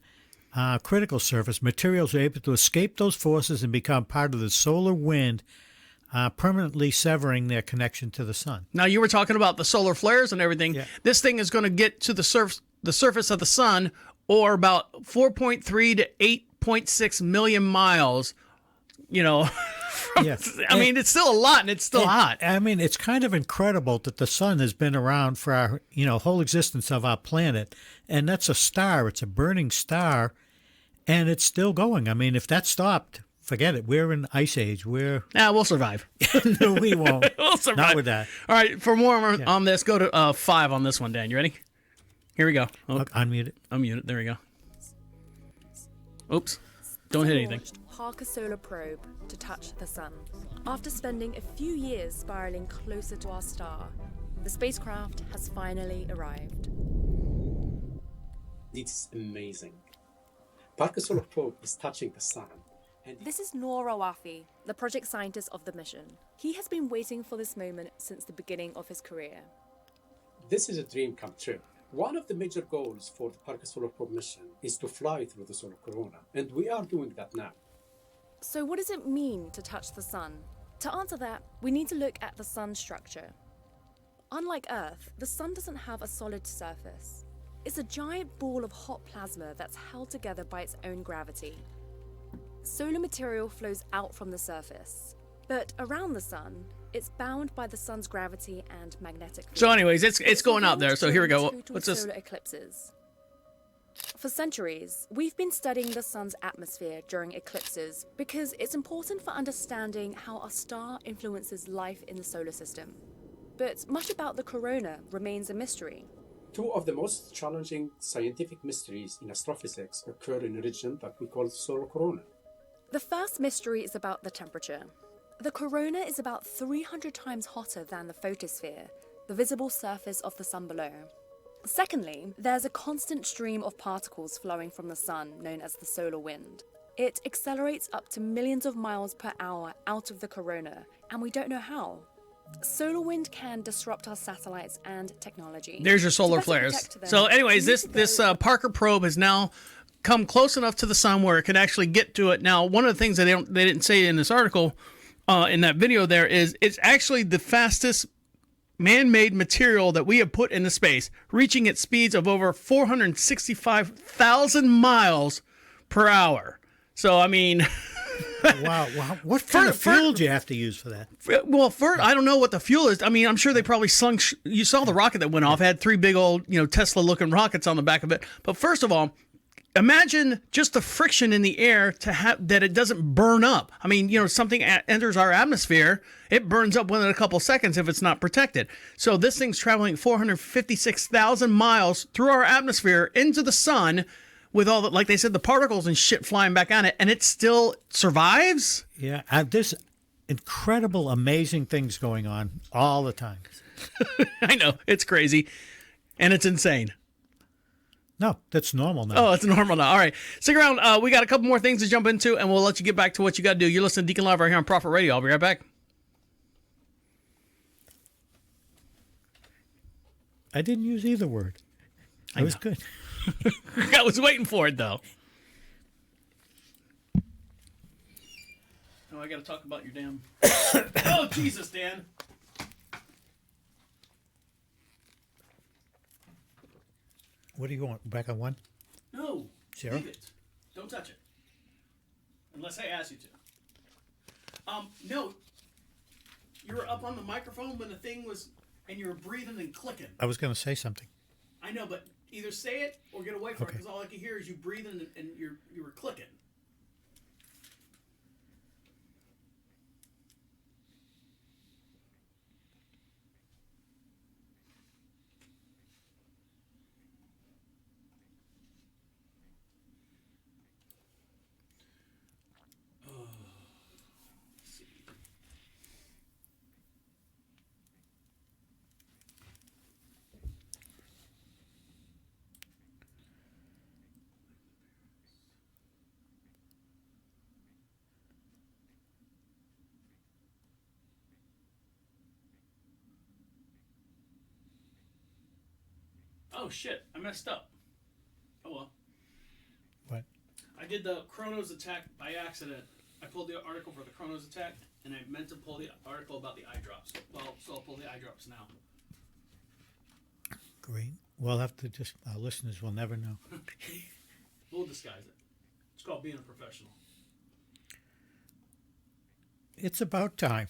critical surface, materials are able to escape those forces and become part of the solar wind, permanently severing their connection to the sun. Now, you were talking about the solar flares and everything. Yeah. This thing is going to get to the surface of the sun, or about 4.3 to 8.6 million miles, you know. I mean, it's still a lot, and it's still hot. I mean, it's kind of incredible that the sun has been around for our, whole existence of our planet, and that's a star. It's a burning star, and it's still going. I mean, if that stopped, forget it. We're in Ice Age. We'll survive. No, we won't. We'll survive. Not with that. All right, for more on this, go to 5 on this one, Dan. You ready? Here we go. Oh, unmute it. Unmute it. There we go. Oops. Don't hit anything. Parker Solar Probe to touch the sun. After spending a few years spiraling closer to our star, the spacecraft has finally arrived. It's amazing. Parker Solar Probe is touching the sun. And This is Noor Rawafi, the project scientist of the mission. He has been waiting for this moment since the beginning of his career. this is a dream come true. One of the major goals for the Parker Solar Probe mission is to fly through the solar corona, and we are doing that now. So what does it mean to touch the sun? To answer that, we need to look at the sun's structure. Unlike Earth, the sun doesn't have a solid surface. It's a giant ball of hot plasma that's held together by its own gravity. Solar material flows out from the surface, but around the sun, it's bound by the sun's gravity and magnetic field. So anyways, it's going out there. So here we go. Total What's this? solar eclipses. For centuries, we've been studying the sun's atmosphere during eclipses because it's important for understanding how our star influences life in the solar system. But much about the corona remains a mystery. Two of the most challenging scientific mysteries in astrophysics occur in a region that we call the solar corona. The first mystery is about the temperature. The corona is about 300 times hotter than the photosphere, the visible surface of the sun below. Secondly, there's a constant stream of particles flowing from the sun, known as the solar wind. It accelerates up to millions of miles per hour out of the corona, and we don't know how. Solar wind can disrupt our satellites and technology. There's your solar flares. So anyways, this Parker probe has now come close enough to the sun where it can actually get to it. Now, one of the things that they didn't say in this article, in that video there, is it's actually the fastest man-made material that we have put into space, reaching at speeds of over 465,000 miles per hour. So, I mean... Wow. What kind of fuel do you have to use for that? Well, I don't know what the fuel is. I mean, I'm sure they probably slung... You saw the rocket that went off. It had 3 big old, Tesla-looking rockets on the back of it. But first of all, imagine just the friction in the air to have that it doesn't burn up. I mean, something enters our atmosphere, it burns up within a couple seconds if it's not protected. So this thing's traveling 456,000 miles through our atmosphere into the sun with all the, like they said, the particles and shit flying back on it, and it still survives? Yeah, there's incredible, amazing things going on all the time. I know, it's crazy, and it's insane. No, that's normal now. Oh, it's normal now. All right. Stick around. We got a couple more things to jump into, and we'll let you get back to what you got to do. You're listening to Deacon Live right here on Prophet Radio. I'll be right back. I didn't use either word. That was good. I was waiting for it, though. Oh, I got to talk about your damn... Oh, Jesus, Dan. What do you want? Back on 1? No. 0? Leave it. Don't touch it. Unless I ask you to. No. You were up on the microphone when the thing was... And you were breathing and clicking. I was going to say something. I know, but either say it or get away from it, Okay. because all I can hear is you breathing and you were clicking. Oh shit, I messed up. Oh well. What? I did the Chronos attack by accident. I pulled the article for the Chronos attack, and I meant to pull the article about the eye drops. Well, so I'll pull the eye drops now. Great. We'll have to just... Our listeners will never know. We'll disguise it. It's called being a professional. It's about time.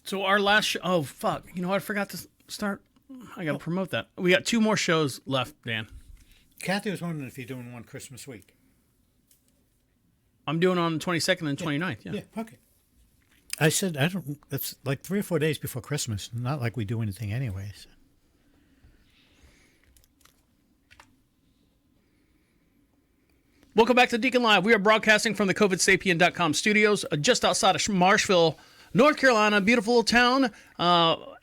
So our last show... Oh, fuck. You know what? I forgot to start... I got to promote that. We got 2 more shows left, Dan. Kathy was wondering if you're doing one Christmas week. I'm doing on the 22nd and 29th, yeah. Yeah, okay. I said, I don't... It's like 3 or 4 days before Christmas. Not like we do anything anyways. Welcome back to Deacon Live. We are broadcasting from the COVIDSapien.com studios just outside of Marshville, North Carolina, beautiful little town.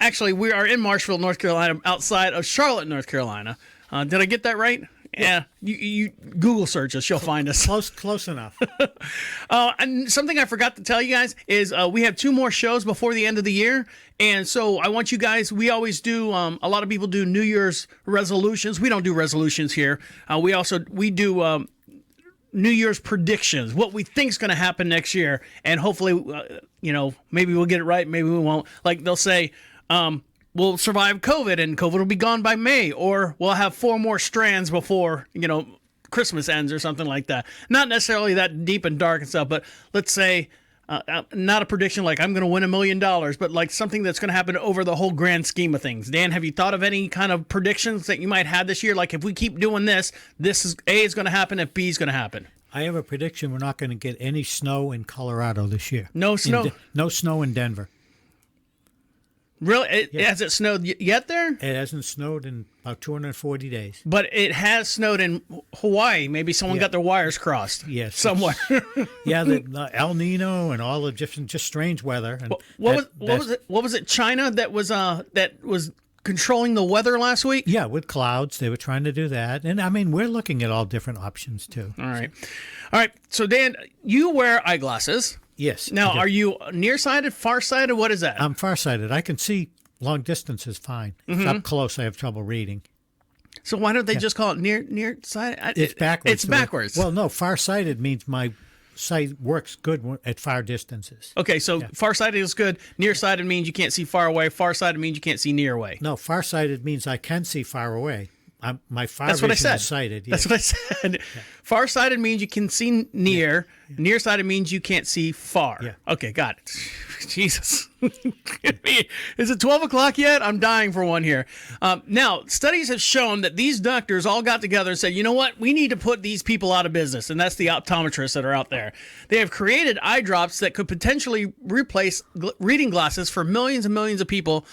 Actually, we are in Marshville, North Carolina, outside of Charlotte, North Carolina. Did I get that right? Yeah. You Google search us, you'll find us. Close enough. And something I forgot to tell you guys is we have 2 more shows before the end of the year. And so I want you guys, we always do, a lot of people do New Year's resolutions. We don't do resolutions here. We do New Year's predictions, what we think's going to happen next year, and hopefully, maybe we'll get it right, maybe we won't. Like they'll say, we'll survive COVID, and COVID will be gone by May, or we'll have 4 more strands before Christmas ends or something like that. Not necessarily that deep and dark and stuff, but let's say. Not a prediction like I'm going to win $1 million, but like something that's going to happen over the whole grand scheme of things. Dan, have you thought of any kind of predictions that you might have this year? Like if we keep doing this is A is going to happen if B is going to happen. I have a prediction we're not going to get any snow in Colorado this year. No snow? No snow in Denver. Really? Has it snowed yet there? It hasn't snowed in about 240 days. But it has snowed in Hawaii. Maybe someone got their wires crossed. Yes. Somewhere. The El Nino and all the different, just strange weather. And what was it? China that was controlling the weather last week? Yeah, with clouds. They were trying to do that. And I mean, we're looking at all different options too. All right. So Dan, you wear eyeglasses. Yes. Now, are you nearsighted, farsighted? What is that? I'm farsighted. I can see long distances fine. Mm-hmm. Up close, I have trouble reading. So why don't they just call it nearsighted? It's backwards. It's backwards. Well, no, farsighted means my sight works good at far distances. Okay, so farsighted is good. Nearsighted means you can't see far away. Farsighted means you can't see near away. No, farsighted means I can see far away. My far That's what I vision said. is sighted. That's what I said. Yeah. Farsighted means you can see near. Yeah. Nearsighted means you can't see far. Yeah. Okay, got it. Jesus. Is it 12 o'clock yet? I'm dying for one here. Now, studies have shown that these doctors all got together and said, you know what? We need to put these people out of business, and that's the optometrists that are out there. They have created eye drops that could potentially replace reading glasses for millions and millions of people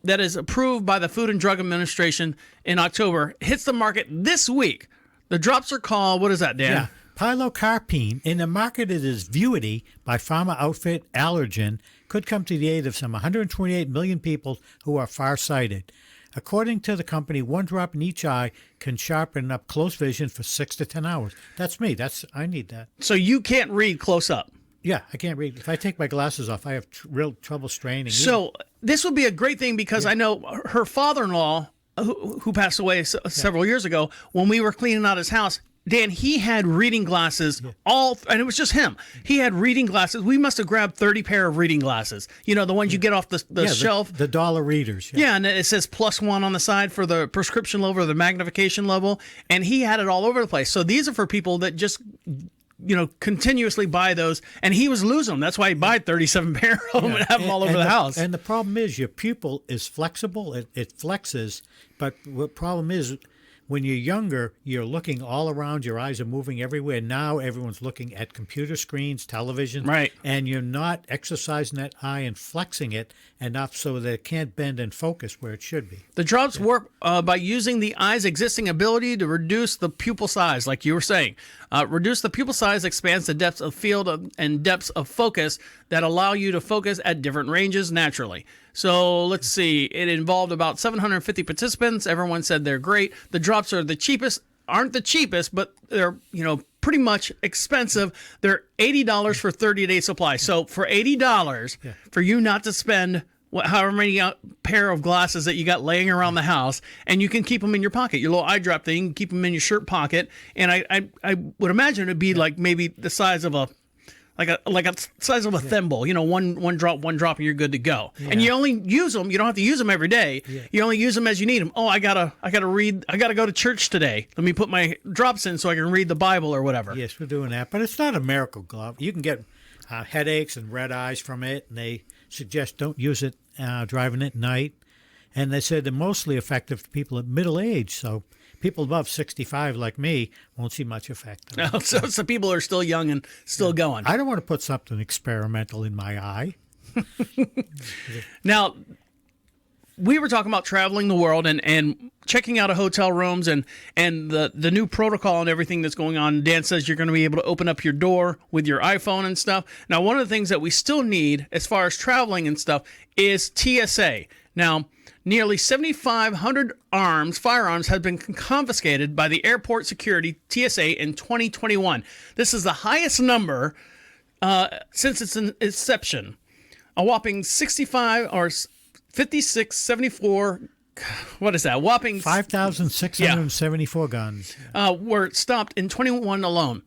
that is approved by the Food and Drug Administration in October, hits the market this week. The drops are called, what is that, Dan? Yeah, pilocarpine, and the marketed as Vuity by pharma outfit Allergen, could come to the aid of some 128 million people who are farsighted. According to the company, 1 drop in each eye can sharpen up close vision for 6 to 10 hours. That's me. I need that. So you can't read close up? Yeah, I can't read. If I take my glasses off, I have real trouble straining. So this would be a great thing because I know her father-in-law, who passed away several years ago, when we were cleaning out his house, Dan, he had reading glasses and it was just him. He had reading glasses. We must have grabbed 30 pair of reading glasses. You know, the ones you get off the shelf. The dollar readers. Yeah, and it says +1 on the side for the prescription level or the magnification level. And he had it all over the place. So these are for people that just continuously buy those, and he was losing them. That's why he buy 37 pair of them and have them all over the house. And the problem is your pupil is flexible. It flexes, but the problem is when you're younger, you're looking all around. Your eyes are moving everywhere. Now everyone's looking at computer screens, television, right? And you're not exercising that eye and flexing it enough so that it can't bend and focus where it should be. The drops work by using the eye's existing ability to reduce the pupil size, like you were saying. Reduce the pupil size expands the depths of field and depths of focus that allow you to focus at different ranges naturally. So let's see. It involved about 750 participants. Everyone said they're great. The drops are aren't the cheapest, but they're, pretty much expensive. They're $80 for 30-day supply. So for $80, for you not to spend however many pair of glasses that you got laying around the house, and you can keep them in your pocket, your little eye drop thing, you can keep them in your shirt pocket. And I would imagine it'd be like maybe the size of a size of a thimble, one drop, and you're good to go. Yeah. And you only use them. You don't have to use them every day. Yeah. You only use them as you need them. Oh, I gotta read. I gotta go to church today. Let me put my drops in so I can read the Bible or whatever. Yes, we're doing that, but it's not a miracle glove. You can get headaches and red eyes from it, and they suggest don't use it driving at night. And they said they're mostly effective to people at middle age. So people above 65 like me won't see much effect. No, so people are still young and still going. I don't want to put something experimental in my eye. Now, we were talking about traveling the world and checking out of hotel rooms and the new protocol and everything that's going on. Dan says you're going to be able to open up your door with your iPhone and stuff. Now, one of the things that we still need as far as traveling and stuff is TSA. Now, nearly 7,500 firearms have been confiscated by the airport security TSA in 2021. This is the highest number since its inception. A whopping 5674 what is that? Whopping 5,674 guns. were stopped in 21 alone.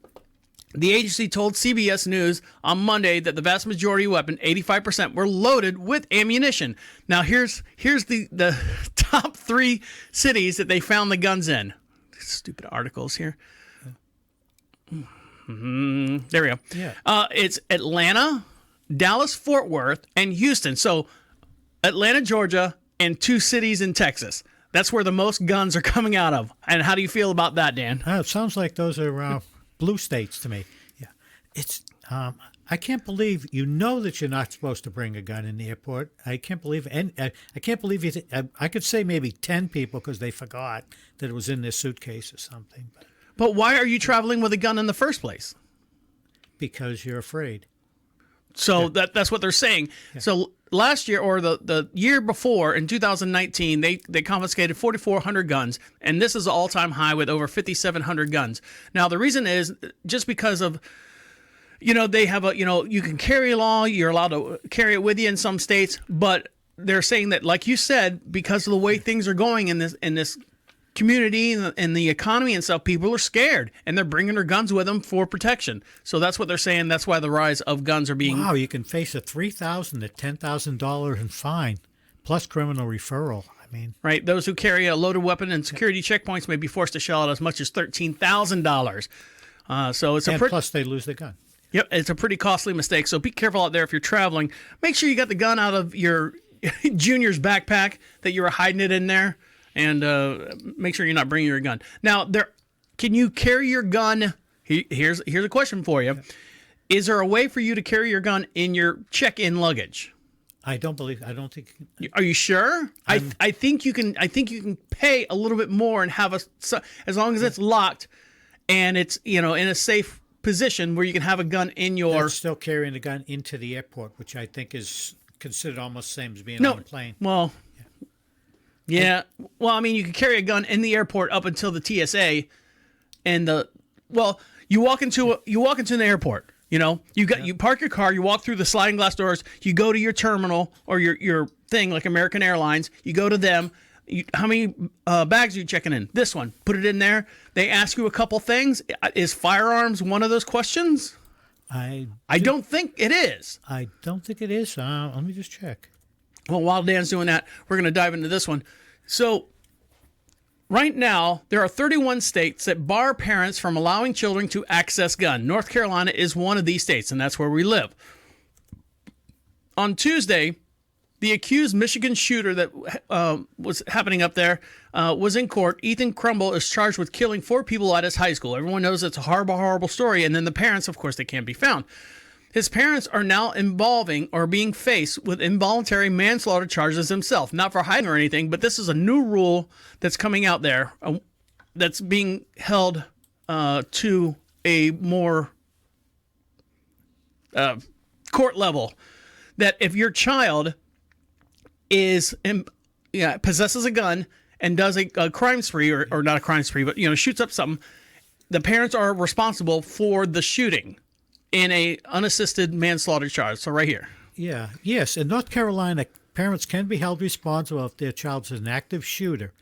The agency told CBS News on Monday that the vast majority of weapons, 85%, were loaded with ammunition. Now, here's the top 3 cities that they found the guns in. Stupid articles here. There we go. Yeah. It's Atlanta, Dallas, Fort Worth, and Houston. So Atlanta, Georgia, and 2 cities in Texas. That's where the most guns are coming out of. And how do you feel about that, Dan? It sounds like those are blue states to me. Yeah. It's I can't believe that you're not supposed to bring a gun in the airport. I can't believe I can't believe you. I could say maybe 10 people because they forgot that it was in their suitcase or something. But why are you traveling with a gun in the first place? Because you're afraid. So that's what they're saying. Yeah. So last year or the year before in 2019, they confiscated 4,400 guns, and this is an all-time high with over 5,700 guns. Now the reason is just because of they have you can carry a law, you're allowed to carry it with you in some states, but they're saying that, like you said, because of the way things are going in this community and the economy and stuff, people are scared and they're bringing their guns with them for protection. So that's what they're saying. That's why the rise of guns are being. Wow, you can face a $3,000 to $10,000 in fine, plus criminal referral. I mean, right? Those who carry a loaded weapon and security checkpoints may be forced to shell out as much as $13,000. So it's plus they lose the gun. Yep, it's a pretty costly mistake. So be careful out there if you're traveling. Make sure you got the gun out of your junior's backpack that you were hiding it in there. And make sure you're not bringing your gun. Now, can you carry your gun? Here's a question for you: is there a way for you to carry your gun in your check-in luggage? I don't think. Are you sure? I think you can. I think you can pay a little bit more and have as long as it's locked and it's in a safe position where you can have a gun in your. That's still carrying a gun into the airport, which I think is considered almost the same as being on a plane. Well. Yeah. Well, I mean, you can carry a gun in the airport up until the TSA, and you walk into the airport. You park your car, you walk through the sliding glass doors, you go to your terminal or your thing like American Airlines. You go to them. How many bags are you checking in? This one. Put it in there. They ask you a couple things. Is firearms one of those questions? I don't think it is. I don't think it is. Let me just check. Well, while Dan's doing that, we're going to dive into this one. So, right now, there are 31 states that bar parents from allowing children to access guns. North Carolina is one of these states, and that's where we live. On Tuesday, the accused Michigan shooter that was happening up there was in court. Ethan Crumble is charged with killing 4 people at his high school. Everyone knows it's a horrible, horrible story. And then the parents, of course, they can't be found. His parents are now being faced with involuntary manslaughter charges themselves. Not for hiding or anything, but this is a new rule that's coming out there that's being held to a more court level. That if your child possesses a gun and does a crime spree, or not a crime spree, but shoots up something, the parents are responsible for the shooting in a unassisted manslaughter charge. So right here. Yeah. Yes. In North Carolina, parents can be held responsible if their child is an active shooter.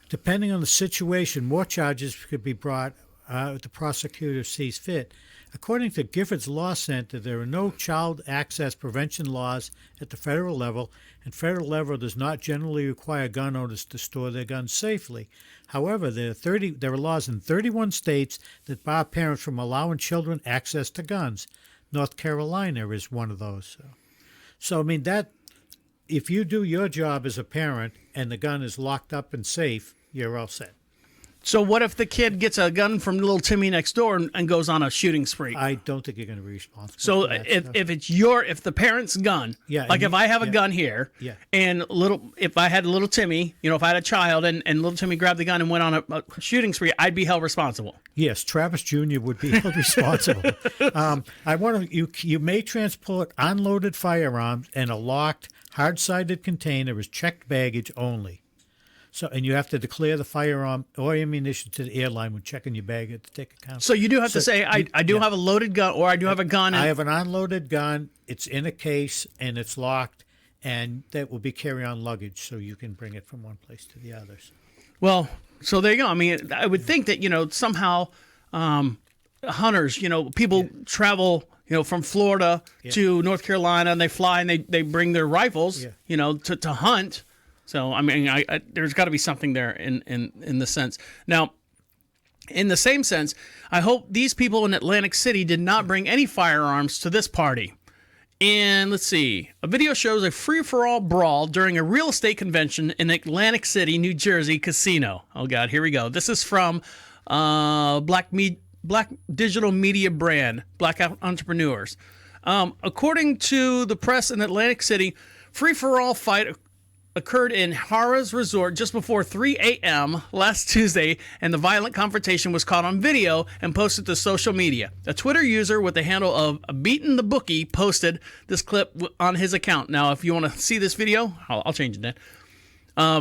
Depending on the situation, more charges could be brought if the prosecutor sees fit. According to Giffords Law Center, there are no child access prevention laws at the federal level, and federal level does not generally require gun owners to store their guns safely. However, there are laws in 31 states that bar parents from allowing children access to guns. North Carolina is one of those. So I mean, that if you do your job as a parent and the gun is locked up and safe, you're all set. So what if the kid gets a gun from little Timmy next door and goes on a shooting spree? I don't think you're going to be responsible. So if the parent's gun, if I have a gun here, and if I had a little Timmy, if I had a child and little Timmy grabbed the gun and went on a shooting spree, I'd be held responsible. Yes, Travis Jr. would be held responsible. You may transport unloaded firearms in a locked, hard-sided container as checked baggage only. So, and you have to declare the firearm or ammunition to the airline when checking your bag at the ticket counter. So you do have to say, I do have a loaded gun, or I do have a gun. I have an unloaded gun. It's in a case and it's locked, and that will be carry-on luggage, so you can bring it from one place to the others. Well, so there you go. I mean, I would think that, somehow hunters, people travel, from Florida to North Carolina, and they fly and they bring their rifles, to hunt. So, I mean, there's got to be something there in the sense. Now, in the same sense, I hope these people in Atlantic City did not bring any firearms to this party. And let's see, a video shows a free-for-all brawl during a real estate convention in Atlantic City, New Jersey casino. Oh, God, here we go. This is from Black digital media brand, Black Entrepreneurs. According to the press in Atlantic City, free-for-all fight occurred in Harrah's Resort just before 3 a.m. last Tuesday, and the violent confrontation was caught on video and posted to social media. A Twitter user with the handle of Beaten the Bookie posted this clip on his account. Now, if you want to see this video, I'll change it then.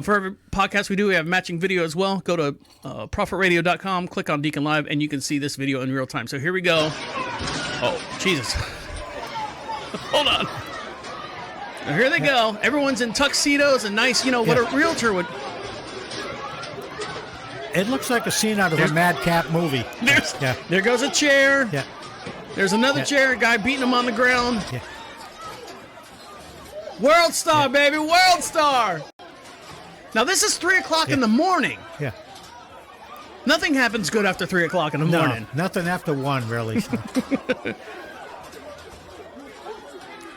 For every podcast we have matching video as well. Go to profitradio.com, click on DeaconLive, and you can see this video in real time. So here we go. Oh, Jesus. Hold on. Now here they go. Everyone's in tuxedos and nice, what a realtor would. It looks like a scene out of a madcap movie. There goes a chair. Yeah. There's another chair, a guy beating him on the ground. Yeah. World Star, baby, World Star. Now this is 3 o'clock in the morning. Yeah. Nothing happens good after 3 o'clock in the morning. Nothing after 1, really.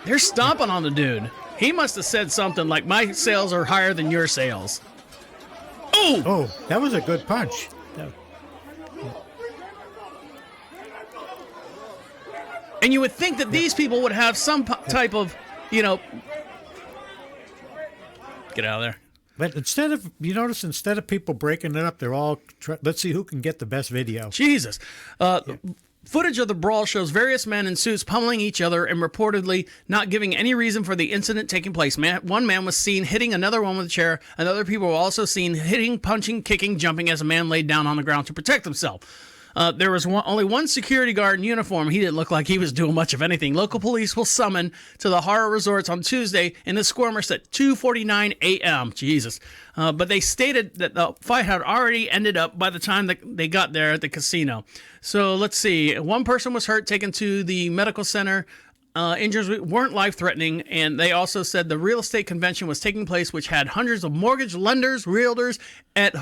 They're stomping on the dude. He must have said something like, my sales are higher than your sales. Ooh! Oh, that was a good punch. And you would think that these people would have some type of, get out of there. But instead of people breaking it up, they're all, let's see who can get the best video. Jesus. Footage of the brawl shows various men in suits pummeling each other and reportedly not giving any reason for the incident taking place. One man was seen hitting another one with a chair, and other people were also seen hitting, punching, kicking, jumping as a man laid down on the ground to protect himself. There was only one security guard in uniform. He didn't look like he was doing much of anything. Local police will summon to the Harrah Resorts on Tuesday in the skirmish at 2:49 a.m. Jesus. But they stated that the fight had already ended up by the time that they got there at the casino. So let's see. One person was hurt, taken to the medical center. Injuries weren't life-threatening, and they also said the real estate convention was taking place, which had hundreds of mortgage lenders, realtors at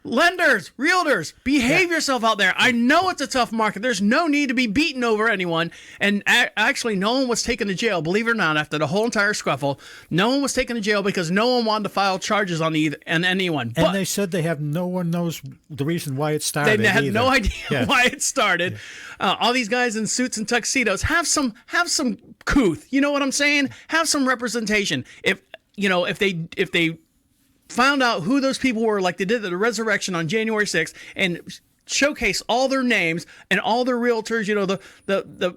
lenders, realtors, behave yourself out there. I know it's a tough market. There's no need to be beaten over anyone, and actually no one was taken to jail, believe it or not, after the whole entire scuffle. No one was taken to jail because no one wanted to file charges on anyone. And they said no one knows the reason why it started. They had no idea why it started. All these guys in suits and tuxedos have some couth. You know what I'm saying? Have some representation. If they found out who those people were, like they did at the resurrection on January 6th, and showcase all their names and all their realtors, the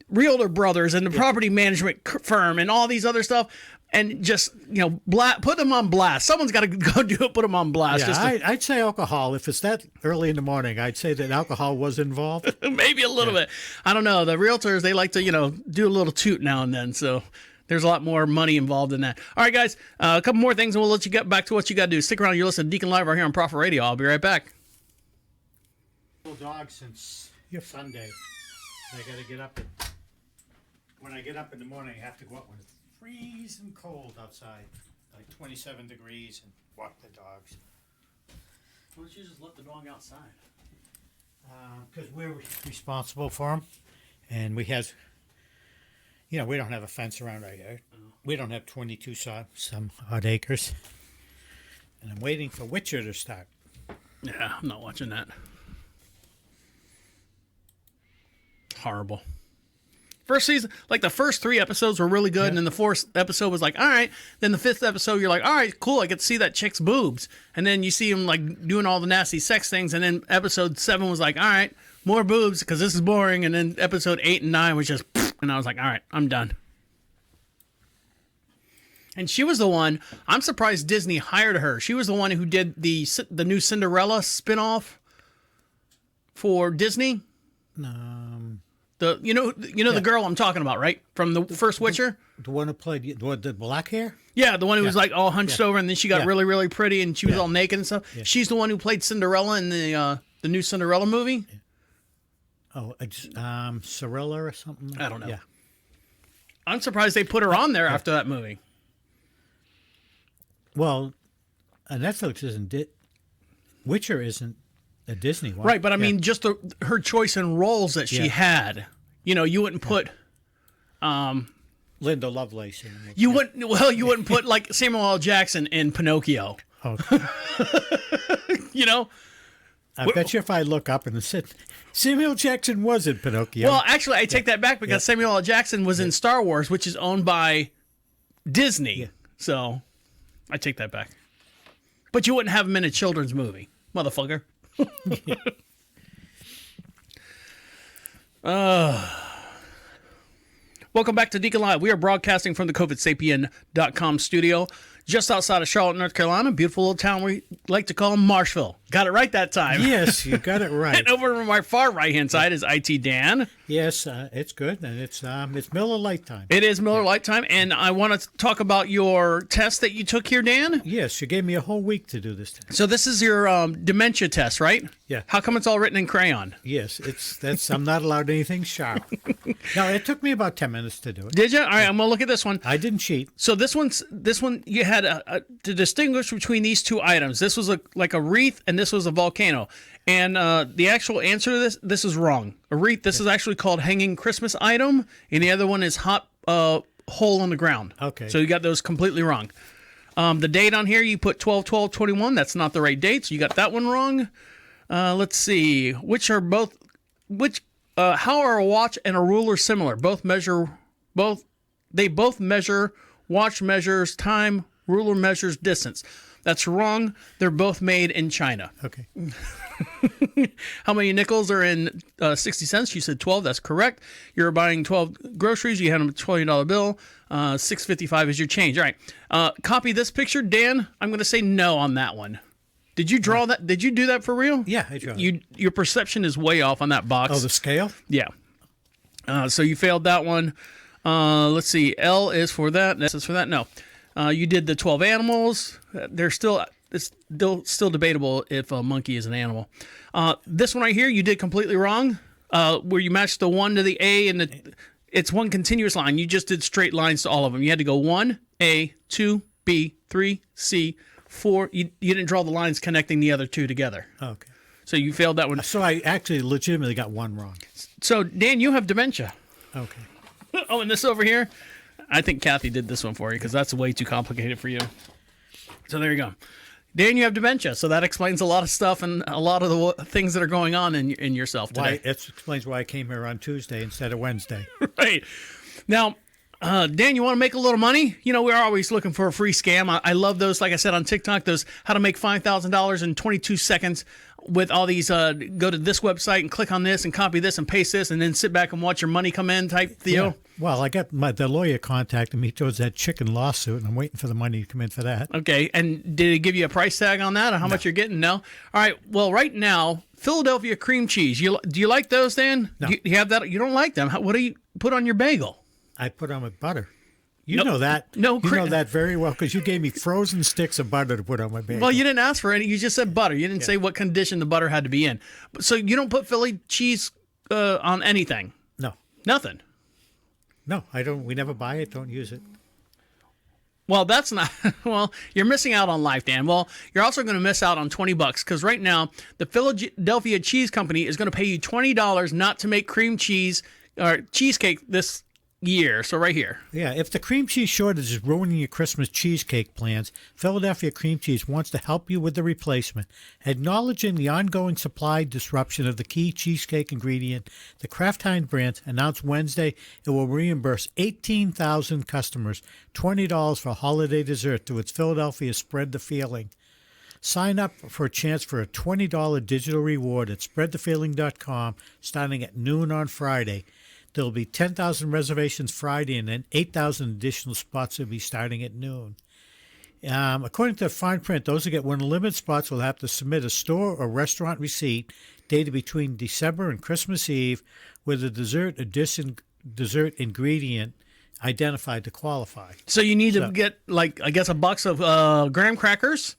realtor brothers and the property management firm and all these other stuff, and just put them on blast. Someone's got to go do it. Put them on blast. Yeah, I'd say alcohol. If it's that early in the morning, I'd say that alcohol was involved. Maybe a little bit. I don't know. The realtors, they like to do a little toot now and then. So there's a lot more money involved in that. All right, guys. A couple more things, and we'll let you get back to what you got to do. Stick around. You're listening to Deacon Live right here on Prophet Radio. I'll be right back. Dog since Sunday. I got to get up. When I get up in the morning, I have to go out when it's freezing cold outside, like 27 degrees, and walk the dogs. Why don't you just let the dog outside? Because we're responsible for them, and we don't have a fence around right here. We don't have 22 some odd acres, and I'm waiting for Witcher to start. Yeah, I'm not watching that. Horrible. First season, like the first 3 episodes were really good, and then the 4th episode was like, all right. Then the 5th episode, you're like, all right, cool, I get to see that chick's boobs. And then you see him like doing all the nasty sex things, and then episode 7 was like, all right, more boobs because this is boring. And then episode 8 and 9 was just, and I was like, all right, I'm done. And she was the one, I'm surprised Disney hired her. She was the one who did the new Cinderella spinoff for Disney. The girl I'm talking about, right? From the first Witcher? The one who played the black hair? Yeah, the one who was like all hunched over, and then she got really, really pretty, and she was all naked and stuff. Yeah. She's the one who played Cinderella in the new Cinderella movie. Oh, Cirilla or something? I don't know. Yeah. I'm surprised they put her on there after that movie. Well, Netflix isn't Witcher isn't a Disney one. Right, but I mean, just her choice in roles that she had. You wouldn't put... Linda Lovelace. You wouldn't put like Samuel L. Jackson in Pinocchio. Oh. I bet you if I look up and it said Samuel Jackson was in Pinocchio. Well, actually, I take that back because Samuel L. Jackson was in Star Wars, which is owned by Disney. Yeah. So I take that back. But you wouldn't have him in a children's movie, motherfucker. Welcome back to Deacon Live. We are broadcasting from the COVIDSapien.com studio just outside of Charlotte, North Carolina. Beautiful little town we like to call Marshville. Got it right that time. Yes, you got it right. And over on my far right-hand side is IT Dan. Yes, it's good, and it's Miller Lite time. It is Miller Lite time, and I want to talk about your test that you took here, Dan. Yes, you gave me a whole week to do this test. So this is your dementia test, right? Yeah. How come it's all written in crayon? Yes, I'm not allowed anything sharp. No, it took me about 10 minutes to do it. Did you? All right, I'm gonna look at this one. I didn't cheat. So this one you had to distinguish between these two items. This was like a wreath, and this was a volcano. And the actual answer to this is wrong. A wreath, this is actually called hanging Christmas item, and the other one is hot hole in the ground. Okay. So you got those completely wrong. The date on here, you put 12/12/21. That's not the right date, so you got that one wrong. Let's see. How are a watch and a ruler similar? They both measure. Watch measures time. Ruler measures distance. That's wrong. They're both made in China. Okay. How many nickels are in 60 cents? You said 12. That's correct. You're buying 12 groceries. You had a $20 bill. $6.55 is your change. All right. Copy this picture. Dan, I'm going to say no on that one. Did you draw that? Did you do that for real? Yeah, I drew it. Your perception is way off on that box. Oh, the scale? Yeah. So you failed that one. Let's see. L is for that. S is for that. No. You did the 12 animals. It's still debatable if a monkey is an animal. This one right here, you did completely wrong. Where you matched the 1 to the A, and it's one continuous line. You just did straight lines to all of them. You had to go 1, A, 2, B, 3, C, 4. You didn't draw the lines connecting the other two together. Okay. So you failed that one. So I actually legitimately got one wrong. So, Dan, you have dementia. Okay. Oh, and this over here, I think Kathy did this one for you because that's way too complicated for you. So there you go. Dan, you have dementia, so that explains a lot of stuff and a lot of the things that are going on in yourself today. It explains why I came here on Tuesday instead of Wednesday. Right. Now, Dan, you want to make a little money? We're always looking for a free scam. I love those, like I said, on TikTok, those how to make $5,000 in 22 seconds with all these, go to this website and click on this and copy this and paste this and then sit back and watch your money come in type deal. Yeah. Well, I got the lawyer contacted me towards that chicken lawsuit, and I'm waiting for the money to come in for that. Okay, and did it give you a price tag on that or how much you're getting? No? All right, well, right now, Philadelphia cream cheese. Do you like those, Dan? No. You have that? You don't like them. What do you put on your bagel? I put on with butter. You know that. No, you know that very well because you gave me frozen sticks of butter to put on my bagel. Well, you didn't ask for any. You just said butter. You didn't say what condition the butter had to be in. So you don't put Philly cheese on anything? No. Nothing? No, I don't. We never buy it. Don't use it. Well, that's not. Well, you're missing out on life, Dan. Well, you're also going to miss out on $20 because right now the Philadelphia Cheese Company is going to pay you $20 not to make cream cheese or cheesecake this year. So right here. Yeah, if the cream cheese shortage is ruining your Christmas cheesecake plans, Philadelphia Cream Cheese wants to help you with the replacement. Acknowledging the ongoing supply disruption of the key cheesecake ingredient, the Kraft Heinz brand announced Wednesday it will reimburse 18,000 customers $20 for holiday dessert through its Philadelphia Spread the Feeling. Sign up for a chance for a $20 digital reward at spreadthefeeling.com starting at noon on Friday. There will be 10,000 reservations Friday, and then 8,000 additional spots will be starting at noon. According to the fine print, those who get one of the limited spots will have to submit a store or restaurant receipt dated between December and Christmas Eve with a dessert ingredient identified to qualify. So you need to get, like, I guess, a box of graham crackers,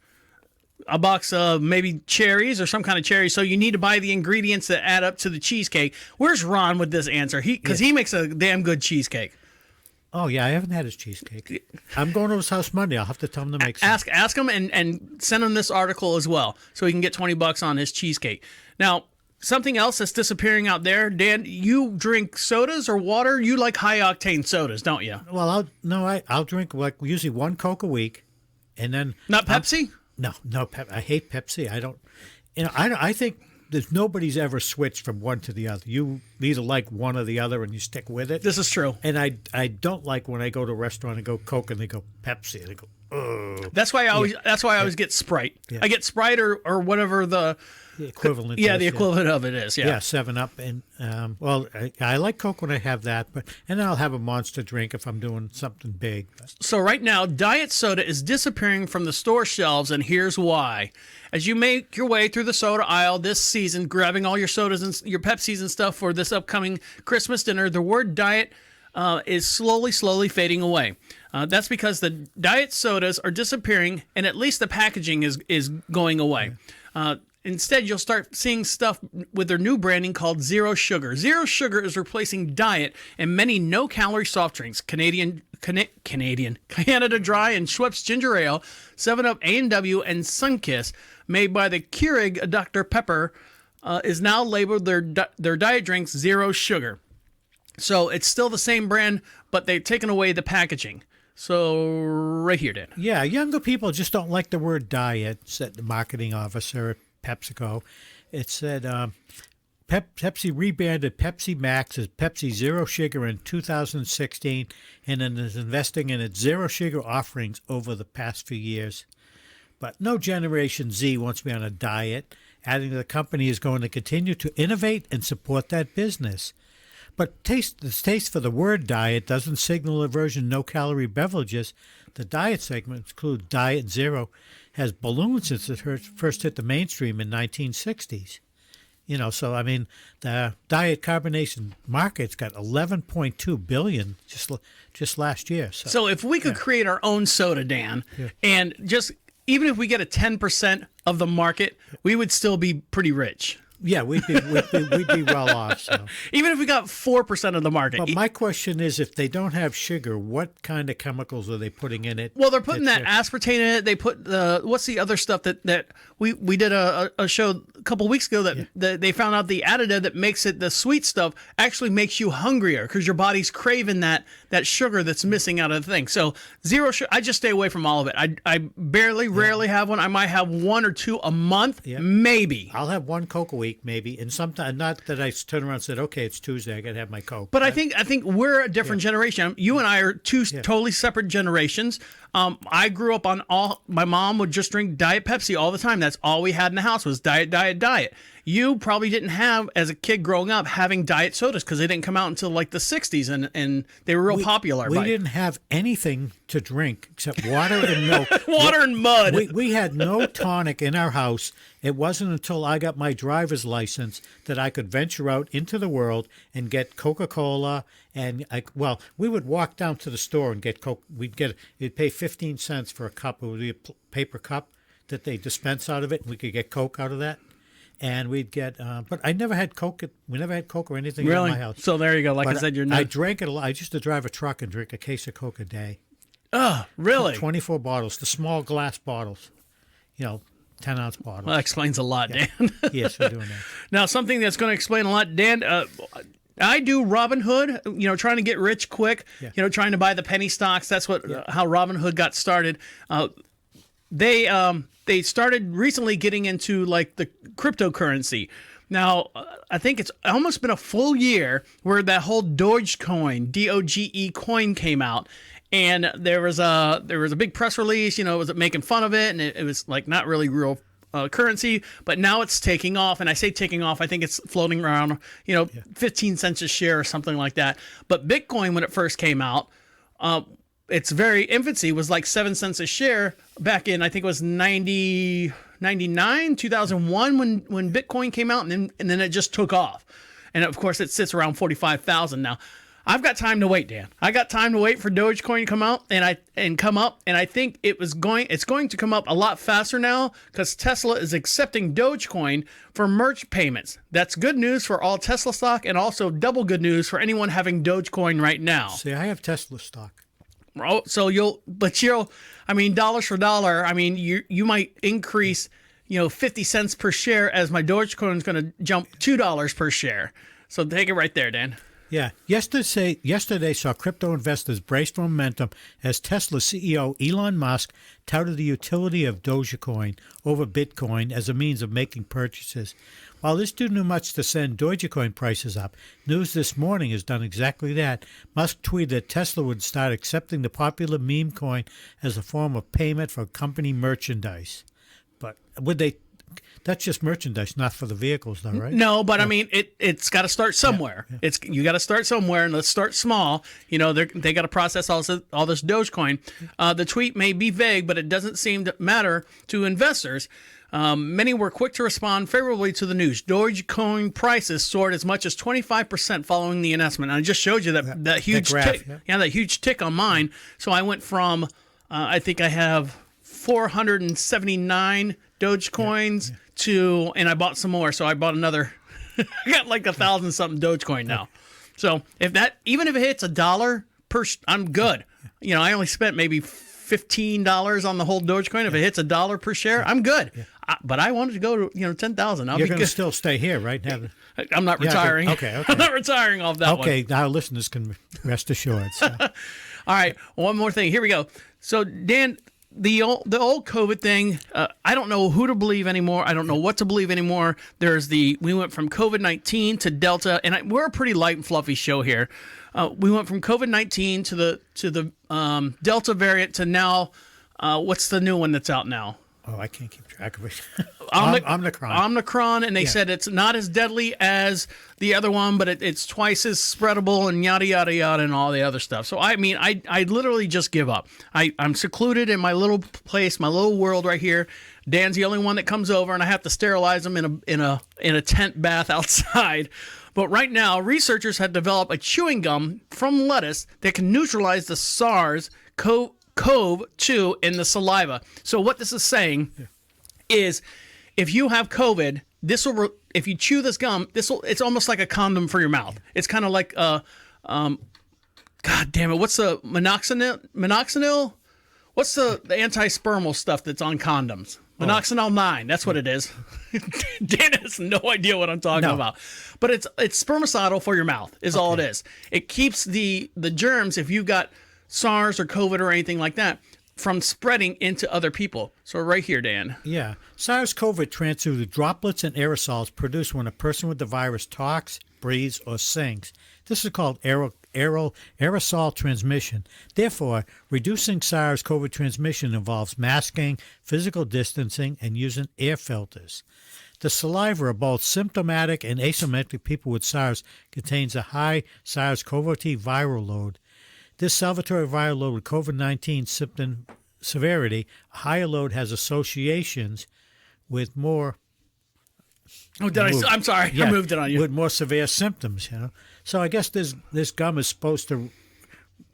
a box of maybe cherries or some kind of cherry. So you need to buy the ingredients that add up to the cheesecake. Where's Ron with this answer? Because he makes a damn good cheesecake. Oh, yeah, I haven't had his cheesecake. I'm going to his house Monday. I'll have to tell him to make some. Ask him and send him this article as well so he can get $20 on his cheesecake. Now, something else that's disappearing out there, Dan, you drink sodas or water? You like high-octane sodas, don't you? Well, I'll drink like usually one Coke a week, and then... Not Pepsi? No, I hate Pepsi. I don't... I think there's nobody's ever switched from one to the other. You either like one or the other, and you stick with it. This is true. And I don't like when I go to a restaurant and go Coke, and they go Pepsi, and I go, ugh. That's why I always get Sprite. Yeah. I get Sprite or whatever the equivalent. the equivalent of it is. Yeah. 7-Up, and I like Coke when I have that, and then I'll have a Monster drink if I'm doing something big. So right now, diet soda is disappearing from the store shelves, and here's why. As you make your way through the soda aisle this season, grabbing all your sodas and your Pepsis and stuff for this upcoming Christmas dinner, the word diet is slowly fading away. That's because the diet sodas are disappearing, and at least the packaging is going away. Instead, you'll start seeing stuff with their new branding called Zero Sugar. Zero Sugar is replacing diet and many no-calorie soft drinks. Canada Dry and Schweppes Ginger Ale, 7-Up A&W, and Sunkist, made by the Keurig Dr. Pepper, is now labeled their diet drinks Zero Sugar. So it's still the same brand, but they've taken away the packaging. So right here, Dan. Yeah, younger people just don't like the word diet, said the marketing officer at PepsiCo. It said Pepsi rebranded Pepsi Max as Pepsi Zero Sugar in 2016 and then is investing in its Zero Sugar offerings over the past few years. But no Generation Z wants to be on a diet, adding the company is going to continue to innovate and support that business. But the taste for the word diet doesn't signal aversion to no-calorie beverages. The diet segment includes Diet Zero, has ballooned since it first hit the mainstream in 1960s. So I mean, the diet carbonation market's got 11.2 billion just last year. So if we could create our own soda, Dan, and just even if we get a 10% of the market, we would still be pretty rich. Yeah, we'd be well off. So. Even if we got 4% of the market. But my question is, if they don't have sugar, what kind of chemicals are they putting in it? Well, they're putting that aspartame in it. They put what's the other stuff that we did a show a couple weeks ago that they found out the additive that makes it, the sweet stuff, actually makes you hungrier because your body's craving that sugar that's missing out of the thing. So zero sugar, I just stay away from all of it. I rarely have one. I might have one or two a month, maybe. I'll have one Coke a week. Maybe, and sometimes not that I turn around and said, "Okay, it's Tuesday, I got to have my Coke." But I think we're a different generation. You and I are two totally separate generations. I grew up on my mom would just drink Diet Pepsi all the time. That's all we had in the house was diet. You probably didn't have, as a kid growing up, having diet sodas because they didn't come out until like the 60s and they were real popular. We didn't have anything to drink except water and milk. Water and mud. We had no tonic in our house. It wasn't until I got my driver's license that I could venture out into the world and get Coca-Cola. And we would walk down to the store and get Coke. You'd pay 15 cents for a cup. It would be a paper cup that they dispense out of it, and we could get Coke out of that. And we'd get, but I never had Coke. We never had Coke or anything in my house. So there you go. Like I said, I drank it a lot. I used to drive a truck and drink a case of Coke a day. Oh, really? 24 bottles, the small glass bottles, 10-ounce bottles. Well, that explains a lot, Dan. Yes, we're doing that. Now, something that's going to explain a lot, Dan, I do Robinhood, trying to get rich quick, trying to buy the penny stocks. That's how Robinhood got started. They started recently getting into like the cryptocurrency. Now, I think it's almost been a full year where that whole Dogecoin, DOGE coin came out. And there was a big press release, it was making fun of it, and it was like not really real currency, but now it's taking off. And I say taking off, I think it's floating around, 15 cents a share or something like that. But Bitcoin, when it first came out, its very infancy was like 7 cents a share back in, I think it was 99 99, 2001 when Bitcoin came out, and then it just took off. And of course, it sits around 45,000 now. I've got time to wait, Dan. I got time to wait for Dogecoin to come out and come up, and I think it's going to come up a lot faster now because Tesla is accepting Dogecoin for merch payments. That's good news for all Tesla stock, and also double good news for anyone having Dogecoin right now. See, I have Tesla stock. Oh, so I mean, dollars for dollar. I mean, you might increase, 50 cents per share as my Dogecoin is going to jump $2 per share. So take it right there, Dan. Yeah. Yesterday saw crypto investors brace for momentum as Tesla CEO Elon Musk touted the utility of Dogecoin over Bitcoin as a means of making purchases. While this didn't do much to send Dogecoin prices up, news this morning has done exactly that. Musk tweeted that Tesla would start accepting the popular meme coin as a form of payment for company merchandise. But would they... That's just merchandise, not for the vehicles, though, right? No, but I mean, it's got to start somewhere. Yeah. You got to start somewhere, and let's start small. They got to process all this Dogecoin. The tweet may be vague, but it doesn't seem to matter to investors. Many were quick to respond favorably to the news. Dogecoin prices soared as much as 25% following the announcement. And I just showed you that huge graph, tick. Yeah, that huge tick on mine. So I went from, I think I have 479 Dogecoins to, and I bought some more. So I bought another. I got like 1,000 something Dogecoin now. So even if it hits $1 per, I'm good. I only spent maybe $15 on the whole Dogecoin. If it hits $1 per share, I'm good. But I wanted to go to 10,000. You're going to still stay here, right? I'm not retiring. Okay. I'm not retiring off that one. Okay, our listeners can rest assured. So. All right, one more thing. Here we go. So, Dan, the old COVID thing, I don't know who to believe anymore. I don't know what to believe anymore. We went from COVID-19 to Delta, and we're a pretty light and fluffy show here. We went from COVID-19 to the Delta variant to now, what's the new one that's out now? Oh, I can't keep track of it. Omicron, and they said it's not as deadly as the other one, but it's twice as spreadable and yada, yada, yada, and all the other stuff. So, I mean, I literally just give up. I'm secluded in my little place, my little world right here. Dan's the only one that comes over, and I have to sterilize him in a tent bath outside. But right now, researchers have developed a chewing gum from lettuce that can neutralize the SARS-CoV-2 in the saliva. So what this is saying is, if you have COVID, if you chew this gum, it's almost like a condom for your mouth. It's kind of like God damn it, what's the minoxidil? What's the anti-spermal stuff that's on condoms? Minoxidil 9, that's what it is. Dan has no idea what I'm talking about. But it's spermicidal for your mouth is all it is. It keeps the germs, if you've got SARS or COVID or anything like that, from spreading into other people. So right here, Dan. Yeah. SARS-CoV transfers the droplets and aerosols produced when a person with the virus talks, breathes, or sings. This is called aerosol transmission. Therefore, reducing SARS-CoV transmission involves masking, physical distancing, and using air filters. The saliva of both symptomatic and asymptomatic people with SARS contains a high SARS-CoV-2 viral load. This salvatory viral load with COVID-19 symptom severity, a higher load has associations with more... Oh, I'm sorry. I moved it on you. With more severe symptoms, So I guess this gum is supposed to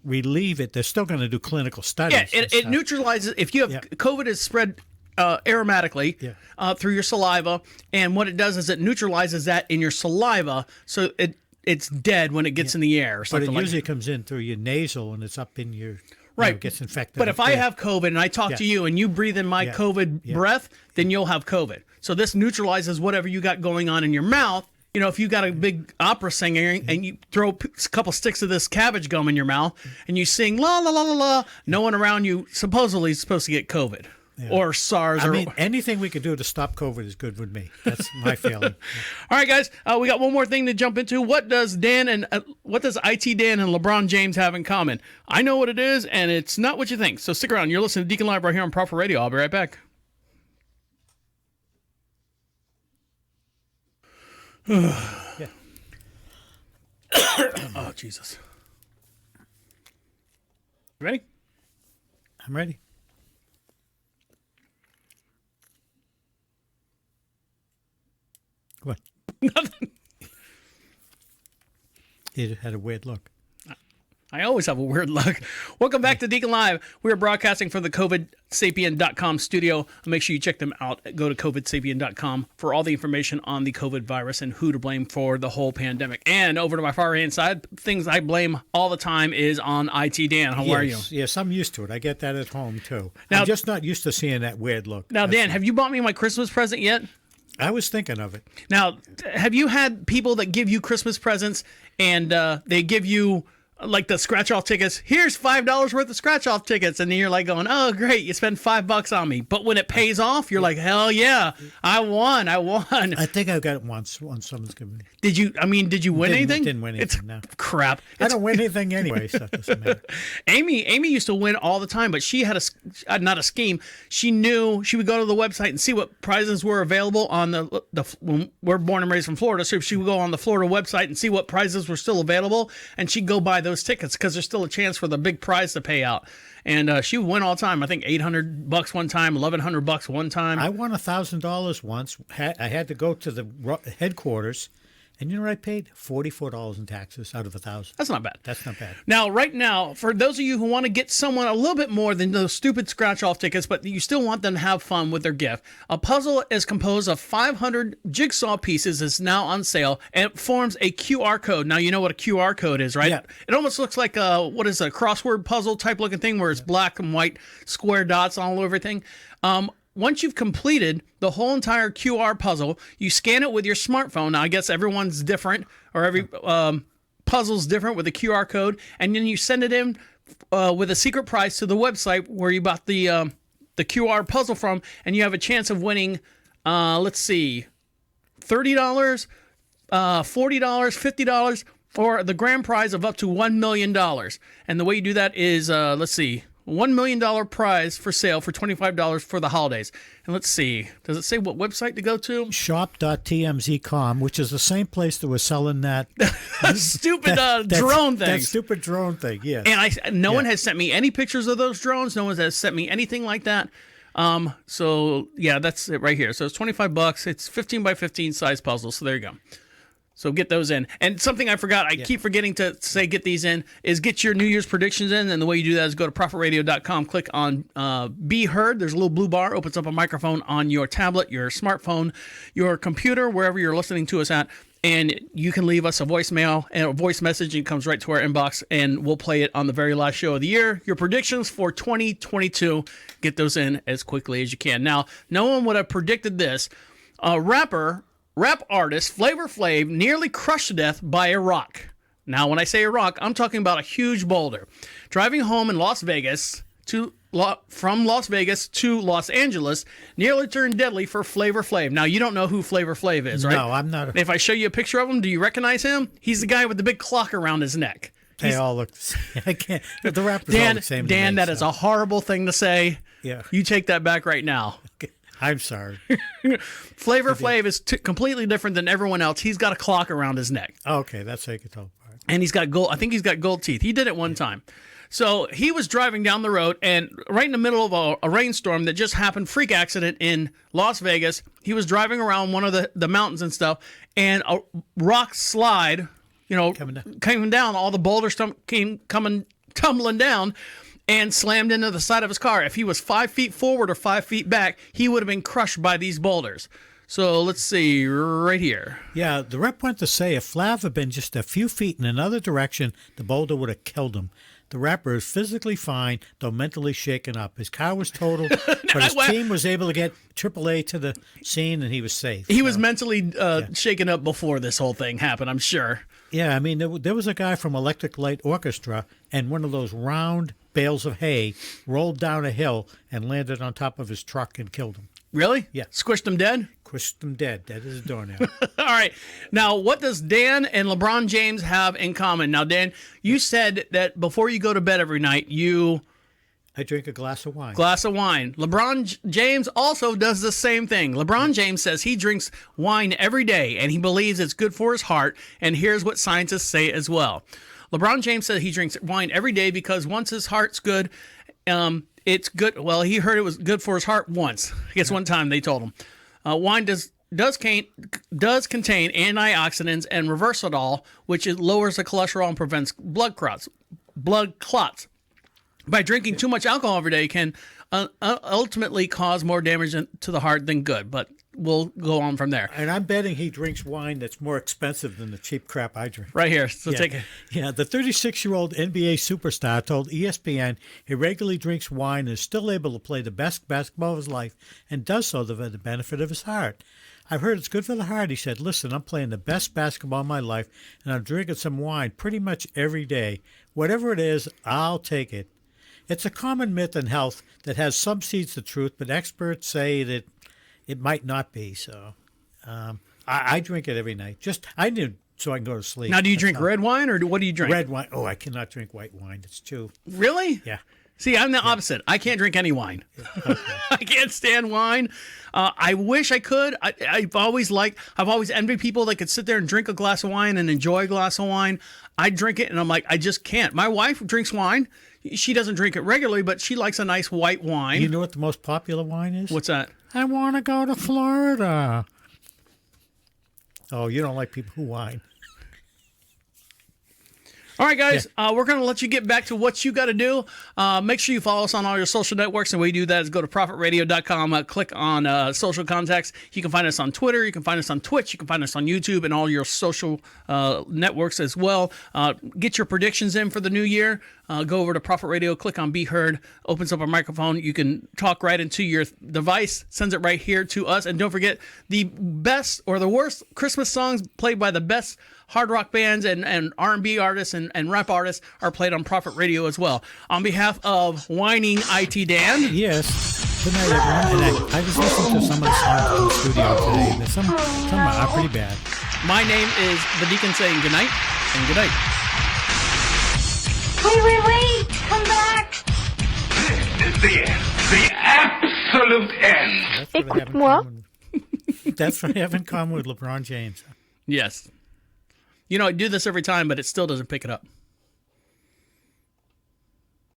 relieve it. They're still going to do clinical studies. Yeah, it neutralizes. If you have COVID is spread aromatically through your saliva, and what it does is it neutralizes that in your saliva, so it's dead when it gets in the air or something. But it usually comes in through your nasal and it's up in your... Right. It gets infected. But if I have COVID and I talk to you and you breathe in my COVID breath, then you'll have COVID. So this neutralizes whatever you got going on in your mouth. If you got a big opera singer and you throw a couple sticks of this cabbage gum in your mouth and you sing la la la la la, no one around you supposedly is supposed to get COVID or SARS. Anything we could do to stop COVID is good with me. That's my feeling. All right, guys, we got one more thing to jump into. What does IT Dan and LeBron James have in common? I know what it is, and it's not what you think. So stick around. You're listening to Deacon Live right here on Prophet Radio. I'll be right back. Oh, Jesus. You ready? I'm ready. What? Nothing. He had a weird look. I always have a weird look. Welcome back to Deacon Live. We are broadcasting from the COVIDSapien.com studio. Make sure you check them out. Go to COVIDSapien.com for all the information on the COVID virus and who to blame for the whole pandemic. And over to my far hand side, things I blame all the time is on IT Dan. How are you? Yes, I'm used to it. I get that at home, too. Now, I'm just not used to seeing that weird look. Now, That's Dan, all. have you bought me my Christmas present yet? I was thinking of it. Now, have you had people that give you Christmas presents and they give you like the scratch-off tickets? Here's $5 worth of scratch-off tickets, and then you're like going, "Oh, great! You spent $5 on me." But when it pays off, you're like, "Hell yeah! I won! I won!" I think I got it once someone's given me. Did you? I mean, did you win anything? Didn't win anything. No. Crap. I don't win anything anyway, so it doesn't matter. Amy used to win all the time, but she had not a scheme. She knew she would go to the website and see what prizes were available on when we're born and raised from Florida, so she would go on the Florida website and see what prizes were still available, and she'd go buy those tickets because there's still a chance for the big prize to pay out. And she would win all the time. I think $800 one time, $1,100 one time. I won $1,000 once. I had to go to the headquarters. And you know what I paid? $44 in taxes out of $1,000. That's not bad. That's not bad. Now, right now, for those of you who want to get someone a little bit more than those stupid scratch-off tickets, but you still want them to have fun with their gift, a puzzle is composed of 500 jigsaw pieces is now on sale, and it forms a QR code. Now, you know what a QR code is, right? Yeah. It almost looks like a crossword puzzle type looking thing where it's black and white square dots all over everything. Once you've completed the whole entire QR puzzle, you scan it with your smartphone. Now, I guess everyone's different, or every puzzle's different with a QR code, and then you send it in with a secret prize to the website where you bought the QR puzzle from, and you have a chance of winning, let's see, $30, $40, $50, or the grand prize of up to $1 million. And the way you do that is, let's see, $1 million prize for sale for $25 for the holidays. And let's see, does it say what website to go to? Shop.tmz.com, which is the same place that was selling that stupid drone thing. That stupid drone thing, yes. And no one has sent me any pictures of those drones. No one has sent me anything like that. So yeah, that's it right here. So it's $25. It's 15 by 15 size puzzle. So there you go. So get those in. And something I forgot, I keep forgetting to say get these in, is get your New Year's predictions in. And the way you do that is go to profitradio.com, click on Be Heard. There's a little blue bar, opens up a microphone on your tablet, your smartphone, your computer, wherever you're listening to us at. And you can leave us a voicemail and a voice message, and it comes right to our inbox, and we'll play it on the very last show of the year. Your predictions for 2022, get those in as quickly as you can. Now, no one would have predicted this. Rap artist Flavor Flav nearly crushed to death by a rock. Now, when I say a rock, I'm talking about a huge boulder. Driving home in Las Vegas from Las Vegas to Los Angeles nearly turned deadly for Flavor Flav. Now, you don't know who Flavor Flav is, right? No, I'm not. If I show you a picture of him, do you recognize him? He's the guy with the big clock around his neck. They all look the same. I can't. The rappers all the same. Dan, that is a horrible thing to say. Yeah. You take that back right now. Okay. I'm sorry. Flavor Flav is completely different than everyone else. He's got a clock around his neck. Okay, that's how you can tell apart. And he's got gold. I think he's got gold teeth. He did it one time. So he was driving down the road, and right in the middle of a rainstorm that just happened, freak accident in Las Vegas. He was driving around one of the mountains and stuff, and a rock slide, came down. All the boulders came coming tumbling down, and slammed into the side of his car. If he was 5 feet forward or 5 feet back, he would have been crushed by these boulders. So let's see, right here. Yeah, the rep went to say if Flav had been just a few feet in another direction, the boulder would have killed him. The rapper is physically fine, though mentally shaken up. His car was totaled, but his team was able to get AAA to the scene, and he was safe. He was mentally shaken up before this whole thing happened, I'm sure. Yeah, I mean, there was a guy from Electric Light Orchestra, and one of those round bales of hay rolled down a hill and landed on top of his truck and killed him. Really? Yeah. Squished him dead? Squished him dead. Dead as a doornail. All right. Now, what does Dan and LeBron James have in common? Now, Dan, you said that before you go to bed every night, I drink a glass of wine. LeBron James also does the same thing. LeBron James says he drinks wine every day, and he believes it's good for his heart, and here's what scientists say as well. LeBron James said he drinks wine every day because once his heart's good, it's good. Well, he heard it was good for his heart once. I guess one time they told him. Wine does does contain antioxidants and reversodol, which lowers the cholesterol and prevents blood clots. By drinking too much alcohol every day can ultimately cause more damage to the heart than good, but we'll go on from there. And I'm betting he drinks wine that's more expensive than the cheap crap I drink. Right here. So take it. Yeah, the 36-year-old NBA superstar told ESPN he regularly drinks wine and is still able to play the best basketball of his life and does so for the benefit of his heart. I've heard it's good for the heart, he said. Listen, I'm playing the best basketball of my life, and I'm drinking some wine pretty much every day. Whatever it is, I'll take it. It's a common myth in health that has some seeds of truth, but experts say that it might not be. So I drink it every night. I do so I can go to sleep. Now, do you drink red wine, or what do you drink? Red wine. Oh, I cannot drink white wine. It's too. Really? Yeah. See, I'm the opposite. I can't drink any wine. Okay. I can't stand wine. I wish I could. I've always envied people that could sit there and drink a glass of wine and enjoy a glass of wine. I drink it, and I'm like, I just can't. My wife drinks wine. She doesn't drink it regularly, but she likes a nice white wine. You know what the most popular wine is? What's that? I want to go to Florida. Oh, you don't like people who whine. All right, guys, we're going to let you get back to what you got to do. Make sure you follow us on all your social networks. And the way you do that is go to profitradio.com, click on social contacts. You can find us on Twitter. You can find us on Twitch. You can find us on YouTube and all your social networks as well. Get your predictions in for the new year. Go over to Profit Radio, click on Be Heard, opens up a microphone. You can talk right into your device, sends it right here to us. And don't forget, the best or the worst Christmas songs played by the best hard rock bands and R&B artists and rap artists are played on Profit Radio as well. On behalf of whining IT Dan. Yes. Good night, everyone. And I was listening to some of the songs in the studio today, and some are pretty bad. My name is the Deacon saying good night and good night. Wait, come back. This is the end. The absolute end. That's what I have in common with LeBron James. Yes. You know, I do this every time, but it still doesn't pick it up.